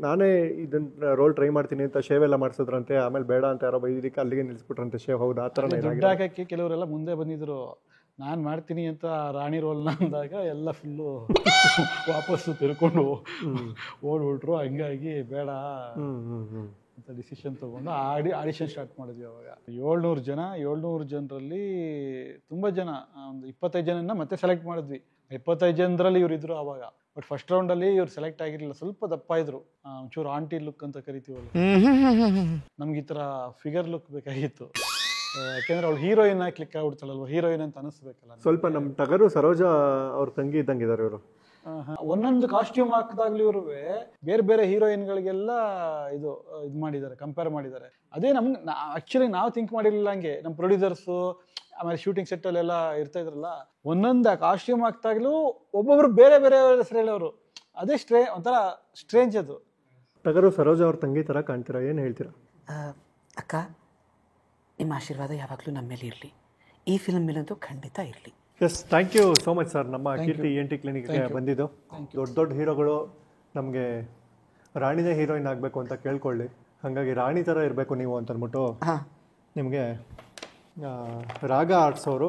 ನಾನೇ ಇದನ್ನ ರೋಲ್ ಟ್ರೈ ಮಾಡ್ತೀನಿ ಅಂತ ಶೇವ್ ಎಲ್ಲ ಮಾಡಿಸಿದ್ರಂತೆ, ಆಮೇಲೆ ಬೇಡ ಅಂತ ಯಾರೋ ಬೈದಿದ್ದಕ್ಕೆ ಅಲ್ಲಿಗೆ ನಿಲ್ಲಿಸ್ಬಿಟ್ರಂತೆ ಶೇವ್. ಹೌದಾ? ಆ ಥರ ದುಡ್ಡು ಹಾಕಕ್ಕೆ ಕೆಲವರೆಲ್ಲ ಮುಂದೆ ಬಂದಿದ್ರು. ನಾನು ಮಾಡ್ತೀನಿ ಅಂತ ರಾಣಿ ರೋಲ್ನ ಅಂದಾಗ ಎಲ್ಲ ಫುಲ್ಲು ವಾಪಸ್ಸು ತಿರ್ಕೊಂಡು ಓಡ್ಬಿಟ್ರು. ಹಂಗಾಗಿ ಬೇಡ ಅಂತ ಡಿಸಿಷನ್ ತೊಗೊಂಡು ಆಡಿಷನ್ ಸ್ಟಾರ್ಟ್ ಮಾಡಿದ್ವಿ. ಅವಾಗ 700 ಜನರಲ್ಲಿ ತುಂಬ ಜನ, ಒಂದು 25 ಜನನ ಮತ್ತೆ ಸೆಲೆಕ್ಟ್ ಮಾಡಿದ್ವಿ. 25 ಜನರಲ್ಲಿ ಇವ್ರು ಇದ್ರು ಆವಾಗ. ಬಟ್ ಫಸ್ಟ್ ರೌಂಡಲ್ಲಿ ಇವ್ರು ಸೆಲೆಕ್ಟ್ ಆಗಿರಲಿಲ್ಲ, ಸ್ವಲ್ಪ ದಪ್ಪ ಇದ್ರು, ಒಂಚೂರು ಆಂಟಿ ಲುಕ್ ಅಂತ ಕರಿತೀವಲ್ಲ, ನಮ್ಗೆ ಈ ಥರ ಫಿಗರ್ ಲುಕ್ ಬೇಕಾಗಿತ್ತು. ಯಾಕೆಂದ್ರೆ ಅವ್ಳು ಹೀರೋಯಿನ್ ಆಗಿ ಕ್ಲಿಕ್ ಆಗ್ಬಿಡ್ತಾಳಲ್ವ, ಹೀರೋಯಿನ್ ಅಂತ ಅನಿಸ್ಬೇಕಲ್ಲ. ಸ್ವಲ್ಪ ನಮ್ಮ ಟಗರು ಸರೋಜಾ ಅವ್ರ ತಂಗಿ ಇದ್ದಂಗಿದ್ದಾರೆ ಇವರು. ಒಂದೊಂದು ಕಾಸ್ಟ್ಯೂಮ್ ಹಾಕಿದಾಗ್ಲೂ ಇವರು ಬೇರೆ ಬೇರೆ ಹೀರೋಯಿನ್ಗಳಿಗೆಲ್ಲ ಇದು ಮಾಡಿದ್ದಾರೆ, ಕಂಪೇರ್ ಮಾಡಿದ್ದಾರೆ. ಅದೇ ನಮ್ಗೆ ಆ್ಯಕ್ಚುಲಿ ನಾವು ಥಿಂಕ್ ಮಾಡಿರಲಿಲ್ಲ ಹಂಗೆ. ನಮ್ಮ ಪ್ರೊಡ್ಯೂಸರ್ಸು ಆಮೇಲೆ ಶೂಟಿಂಗ್ ಸೆಟ್ಟಲ್ಲೆಲ್ಲ ಇರ್ತಾ ಇದ್ರಲ್ಲ, ಒಂದೊಂದು ಕಾಸ್ಟ್ಯೂಮ್ ಹಾಕ್ದಾಗ್ಲೂ ಒಬ್ಬೊಬ್ರು ಬೇರೆ ಬೇರೆ ಹೆಸರು ಹೇಳೋರು. ಅದೇ ಒಂಥರ ಸ್ಟ್ರೇಂಜ್ ಅದು. ಟಗರು ಸರೋಜಾ ಅವ್ರ ತಂಗಿ ಥರ ಕಾಣ್ತೀರಾ, ಏನು ಹೇಳ್ತೀರಾ? ಅಕ್ಕ, ನಿಮ್ಮ ಆಶೀರ್ವಾದ ಯಾವಾಗಲೂ ನಮ್ಮ ಮೇಲೆ ಇರಲಿ, ಈ ಫಿಲ್ಮ್ ಮೇಲಂತೂ ಖಂಡಿತ ಇರಲಿ. Yes, thank you so much sir. ನಮ್ಮ ಕೀರ್ತಿ ENT ಕ್ಲಿನಿಕ್ಗೆ ಬಂದಿದ್ದು. ದೊಡ್ಡ ಹೀರೋಗಳು ನಮಗೆ ರಾಣಿನೇ ಹೀರೋಯಿನ್ ಆಗಬೇಕು ಅಂತ ಕೇಳ್ಕೊಳ್ಳಿ, ಹಾಗಾಗಿ ರಾಣಿ ಥರ ಇರಬೇಕು ನೀವು ಅಂತ ಅಂದ್ಬಿಟ್ಟು ನಿಮಗೆ ರಾಗ ಆರ್ಟ್ಸ್ ಅವರು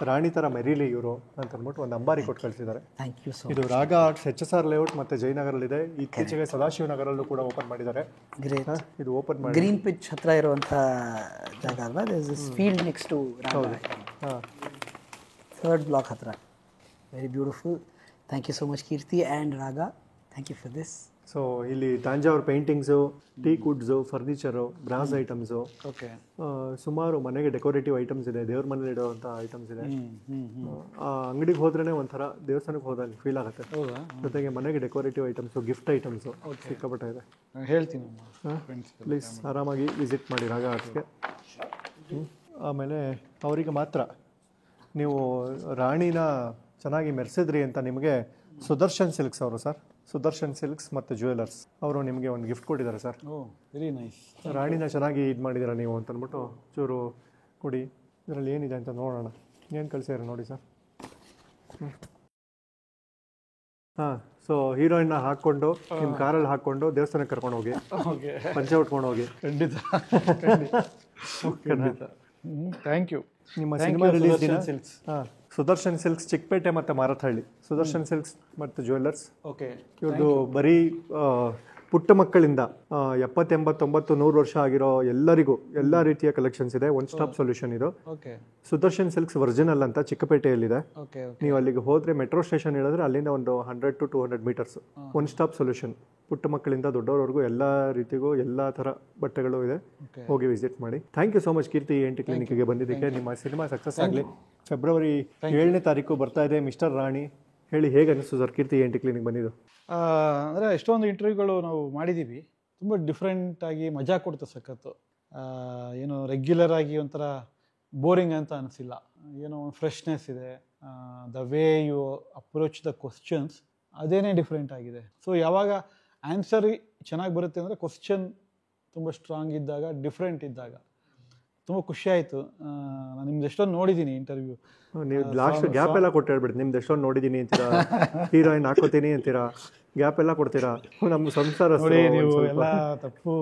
ರಾಣಿ ಥರ ಮೆರೀಲಿ ಇವರು ಅಂತ ಅಂದ್ಬಿಟ್ಟು ಒಂದು ಅಂಬಾರಿ ಕೊಟ್ಟು ಕಳಿಸಿದ್ದಾರೆ. Thank you so. ಇದು ರಾಗ ಆರ್ಟ್ಸ್ HSR ಲೇಔಟ್ ಮತ್ತು ಜಯನಗರಲ್ಲಿದೆ. ಇತ್ತೀಚೆಗೆ ಸದಾಶಿವನಗರಲ್ಲೂ ಕೂಡ ಓಪನ್ ಮಾಡಿದ್ದಾರೆ. ಗ್ರೇಟ್. ಇದು ಓಪನ್ ಮಾಡಿ ಗ್ರೀನ್ ಪಿಚ್ ಹತ್ರ ಇರುವಂಥ ಜಾಗ ಅಲ್ವಾ? Field next to third block ಹತ್ರ. Very beautiful. Thank you so much Keerthi and Raga, thank you for this. So ಇಲ್ಲಿ Thanjavur paintings, teak woods, furniture, brass items, okay, ಸುಮಾರು ಮನೆಗೆ ಡೆಕೋರೇಟಿವ್ ಐಟಮ್ಸ್ ಇದೆ, ದೇವ್ರ ಮನೇಲಿ ಇಡುವಂಥ ಐಟಮ್ಸ್ ಇದೆ. ಆ ಅಂಗಡಿಗೆ ಹೋದ್ರೇ ಒಂಥರ ದೇವಸ್ಥಾನಕ್ಕೆ ಹೋದಂಗೆ ಫೀಲ್ ಆಗುತ್ತೆ. ಜೊತೆಗೆ ಮನೆಗೆ ಡೆಕೋರೇಟಿವ್ ಐಟಮ್ಸು, ಗಿಫ್ಟ್ ಐಟಮ್ಸು ಸಿಕ್ಕಾಪಟ್ಟೆ ಇದೆ. ಹೇಳ್ತೀನಿ, ಪ್ಲೀಸ್ ಆರಾಮಾಗಿ ವಿಸಿಟ್ ಮಾಡಿ ರಾಗ ಆರ್ಟ್ಸ್ಗೆ. ಆಮೇಲೆ ಅವರಿಗೆ ಮಾತ್ರ ನೀವು ರಾಣಿನ ಚೆನ್ನಾಗಿ ಮೆರೆಸಿದ್ರಿ ಅಂತ ನಿಮಗೆ ಸುದರ್ಶನ್ ಸಿಲ್ಕ್ಸ್ ಅವರು ಸರ್ ಸುದರ್ಶನ್ ಸಿಲ್ಕ್ಸ್ ಮತ್ತು ಜ್ಯುವೆಲರ್ಸ್ ಅವರು ನಿಮಗೆ ಒಂದು ಗಿಫ್ಟ್ ಕೊಟ್ಟಿದ್ದಾರೆ ಸರ್. ಓ ವೆರಿ ನೈಸ್. ರಾಣಿನ ಚೆನ್ನಾಗಿ ಇದು ಮಾಡಿದ್ದೀರಾ ನೀವು ಅಂತ ಅಂದ್ಬಿಟ್ಟು ಚೂರು ಕೊಡಿ. ಇದರಲ್ಲಿ ಏನಿದೆ ಅಂತ ನೋಡೋಣ. ಏನು ಕಳಿಸಿದ್ದಾರೆ ನೋಡಿ ಸರ್. ಹಾಂ, ಸೊ ಹೀರೋಯಿನ್ನ ಹಾಕ್ಕೊಂಡು ನಿಮ್ಮ ಕಾರಲ್ಲಿ ಹಾಕ್ಕೊಂಡು ದೇವಸ್ಥಾನಕ್ಕೆ ಕರ್ಕೊಂಡು ಹೋಗಿ, ಓಕೆ, ಪಂಚೆ ಉಟ್ಕೊಂಡು ಹೋಗಿ. ಖಂಡಿತ. Thank you. ನಿಮ್ಮ ಸಿನಿಮಾ ರಿಲೀಸ್ ದಿನ ಹಾಂ, ಸುದರ್ಶನ್ ಸಿಲ್ಕ್ಸ್ ಚಿಕ್ಕಪೇಟೆ ಮತ್ತು ಮಾರತಹಳ್ಳಿ. ಸುದರ್ಶನ್ ಸಿಲ್ಕ್ಸ್ ಮತ್ತು ಜ್ಯುವೆಲ್ಲರ್ಸ್. ಓಕೆ, ಇವ್ರದ್ದು ಬರೀ ಪುಟ್ಟ ಮಕ್ಕಳಿಂದ 70, 80, 90, 100 ವರ್ಷ ಆಗಿರೋ ಎಲ್ಲರಿಗೂ ಎಲ್ಲ ರೀತಿಯ ಕಲೆಕ್ಷನ್ಸ್ ಇದೆ. ಒನ್ ಸ್ಟಾಪ್ ಸೊಲ್ಯೂಷನ್ ಇದು. ಓಕೆ, ಸುದರ್ಶನ್ ಸಿಲ್ಕ್ಸ್ ಒರಿಜಿನಲ್ ಅಂತ ಚಿಕ್ಕಪೇಟೆಯಲ್ಲಿದೆ. ಓಕೆ, ನೀವು ಅಲ್ಲಿಗೆ ಹೋದರೆ ಮೆಟ್ರೋ ಸ್ಟೇಷನ್ ಹೇಳಿದ್ರೆ ಅಲ್ಲಿಂದ ಒಂದು 100 to 200 metres. One stop solution. ಪುಟ್ಟ ಮಕ್ಕಳಿಂದ ದೊಡ್ಡವರವರೆಗೂ ಎಲ್ಲ ರೀತಿಗೂ ಎಲ್ಲ ಥರ ಬಟ್ಟೆಗಳು ಇದೆ. ಹೋಗಿ ವಿಸಿಟ್ ಮಾಡಿ. Thank you so much Keerthi ENT ಕ್ಲಿನಿಕ್ಗೆ ಬಂದಿದ್ದಕ್ಕೆ. ನಿಮ್ಮ ಸಿನಿಮಾ ಸಕ್ಸಸ್ ಆಗಲಿ. ಫೆಬ್ರವರಿ 7ನೇ ತಾರೀಕು ಬರ್ತಾ ಇದೆ ಮಿಸ್ಟರ್ ರಾಣಿ. ಹೇಳಿ, ಹೇಗೆ ಅನಿಸ್ತು ಸರ್ ಕೀರ್ತಿ ENT ಕ್ಲಿನಿಕ್ ಬಂದಿದ್ದು? ಅಂದರೆ ಎಷ್ಟೊಂದು ಇಂಟರ್ವ್ಯೂಗಳು ನಾವು ಮಾಡಿದ್ದೀವಿ. ತುಂಬ ಡಿಫ್ರೆಂಟಾಗಿ ಮಜಾ ಕೊಡ್ತು ಸಖತ್ತು. ಏನು ರೆಗ್ಯುಲರ್ ಆಗಿ ಒಂಥರ ಬೋರಿಂಗ್ ಅಂತ ಅನಿಸಿಲ್ಲ. ಏನೋ ಒಂದು ಫ್ರೆಶ್ನೆಸ್ ಇದೆ. The way you approach the questions ಅದೇನೇ ಡಿಫ್ರೆಂಟ್ ಆಗಿದೆ. ಸೊ ಯಾವಾಗ ಆನ್ಸರ್ ಚೆನ್ನಾಗಿ ಬರುತ್ತೆ ಅಂದರೆ ಕ್ವಶನ್ ತುಂಬ ಸ್ಟ್ರಾಂಗ್ ಇದ್ದಾಗ, ಡಿಫ್ರೆಂಟ್ ಇದ್ದಾಗ ತುಂಬ ಖುಷಿ ಆಯಿತು. ನಾನು ನಿಮ್ದು ಎಷ್ಟೊಂದು ನೋಡಿದ್ದೀನಿ ಇಂಟರ್ವ್ಯೂ. ನೀವು ಲಾಸ್ಟ್ ಗ್ಯಾಪ್ ಎಲ್ಲ ಕೊಟ್ಟು ಹೇಳ್ಬಿಡಿ. ನಿಮ್ದು ಎಷ್ಟೊಂದು ನೋಡಿದ್ದೀನಿ ಅಂತೀರಾ, ಹೀರೋಯಿನ್ ಹಾಕೋತೀನಿ ಅಂತೀರಾ, ಗ್ಯಾಪ್ ಎಲ್ಲ ಕೊಡ್ತೀರಾ. ನಮ್ಮ ಸಂಸಾರ ನೋಡಿ, ನೀವು ಎಲ್ಲ ತಪ್ಪು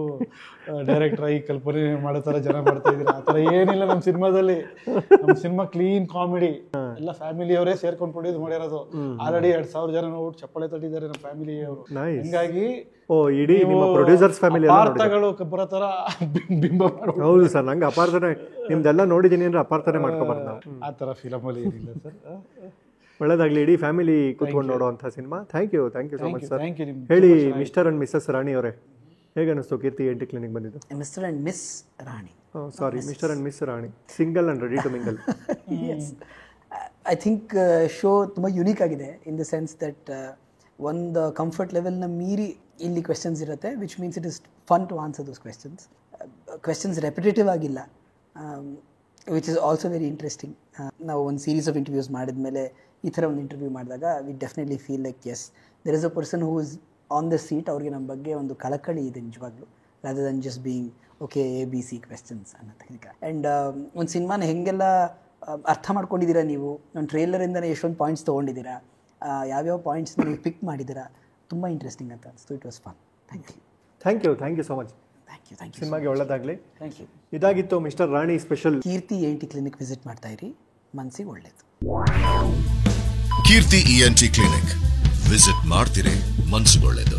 ಡೈರೆಕ್ಟರ್ ಆಗಿ ಕಲ್ಪನೆ ಮಾಡೋ ಥರ ಜನ ಮಾಡ್ತಾ ಇದ್ದೀರಾ. ಆ ಥರ ಏನಿಲ್ಲ ನಮ್ಮ ಸಿನಿಮಾದಲ್ಲಿ. ನಮ್ಮ ಸಿನಿಮಾ ಕ್ಲೀನ್ ಕಾಮಿಡಿ. ಎಲ್ಲ ಫ್ಯಾಮಿಲಿಯವರೇ ಸೇರ್ಕೊಂಡು ಪ್ರೊಡ್ಯೂಸ್ ಮಾಡಿರೋದು. ಆಲ್ರೆಡಿ 2,000 ಜನ ನೋಡ್ಬಿಟ್ಟು ಚಪ್ಪಳೆ ತಟ್ಟಿದ್ದಾರೆ ನಮ್ಮ ಫ್ಯಾಮಿಲಿಯವರು. ಹಿಂಗಾಗಿ ಇಡೀ ನಿಮ್ಮ ಪ್ರೊಡ್ಯೂಸರ್ಸ್ ಫ್ಯಾಮಿಲಿ ಅಪಾರ್ಥಗಳು ಬರೋ ಥರ ಬಿಂಬ ಮಾಡೋ. ಹೌದು ಸರ್, ನಂಗೆ ಅಪಾರ್ಥನೆ ನಿಮ್ದೆಲ್ಲ ನೋಡಿದ್ದೀನಿ ಅಂದ್ರೆ ಅಪಾರ್ಥನೆ ಮಾಡ್ಕೋಬಾರ್ದು ನಾವು. ಆ ಥರ ಫಿಲಮಲ್ಲಿ ಏನಿಲ್ಲ ಸರ್. ಒಳ್ಳೇದಾಗಲಿ. ಇಡೀ ಫ್ಯಾಮಿಲಿ ಕೂತ್ಕೊಂಡು ನೋಡುವಂಥ cinema. Thank you so much sir. Thank you. ಹೇಳಿ ಮಿಸ್ಟರ್ ಅಂಡ್ ಮಿಸ್ಸಸ್ ರಾಣಿ ಅವರೇ, ಹೇಗೆ ಅನಿಸ್ತು ಕೀರ್ತಿ ENT ಕ್ಲಿನಿಕ್ ಬಂದಿದ್ದು? Mister and miss Rani. Sorry, mister and miss Rani. Single and ready to mingle. Yes, I think show ತುಂಬ ಯುನೀಕ್ ಆಗಿದೆ in the sense that ಒಂದು comfort ಲೆವೆಲ್ನ ಮೀರಿ ಇಲ್ಲಿ ಕ್ವೆಶನ್ಸ್ ಇರುತ್ತೆ, which means it is fun to answer those questions. Questions repetitive ಆಗಿಲ್ಲ, which is also very interesting. ನಾವು ಒಂದು ಸೀರೀಸ್ ಆಫ್ ಇಂಟರ್ವ್ಯೂಸ್ ಮಾಡಿದ್ಮೇಲೆ ಈ ಥರ ಒಂದು ಇಂಟರ್ವ್ಯೂ ಮಾಡಿದಾಗ we definitely feel like yes, there is a person who is on the seat. ಅವ್ರಿಗೆ ನಮ್ಮ ಬಗ್ಗೆ ಒಂದು ಕಳಕಳಿ ಇದೆ ನಿಜವಾಗ್ಲೂ, rather than just being okay ABC questions ಅನ್ನೋದಕ್ಕಿಂತ. ಆ್ಯಂಡ್ ಒಂದು ಸಿನಿಮಾನ ಹೆಂಗೆಲ್ಲ ಅರ್ಥ ಮಾಡ್ಕೊಂಡಿದ್ದೀರಾ ನೀವು, ನನ್ನ ಟ್ರೇಲರಿಂದನೇ ಎಷ್ಟೊಂದು ಪಾಯಿಂಟ್ಸ್ ತೊಗೊಂಡಿದ್ದೀರಾ, ಯಾವ್ಯಾವ ಪಾಯಿಂಟ್ಸ್ನ ನೀವು ಪಿಕ್ ಮಾಡಿದ್ದೀರಾ, ತುಂಬ ಇಂಟ್ರೆಸ್ಟಿಂಗ್ ಅಂತ ಅನಿಸ್ತು. It was fun. Thank you so much. ಸಿನಿಮಾಗೆ ಒಳ್ಳೆದಾಗಲಿ. Thank you. ಇದಾಗಿತ್ತು mister Rani special. Keerthi ENT clinic visit ಮಾಡ್ತಾ ಇರಿ, ಮನಸ್ಸಿಗೆ ಒಳ್ಳೇದು. ಕೀರ್ತಿ ENT ಕ್ಲಿನಿಕ್ ವಿಸಿಟ್ ಮಾಡ್ತಿರೇ, ಮನ್ಸುಗೊಳ್ಳೆದು.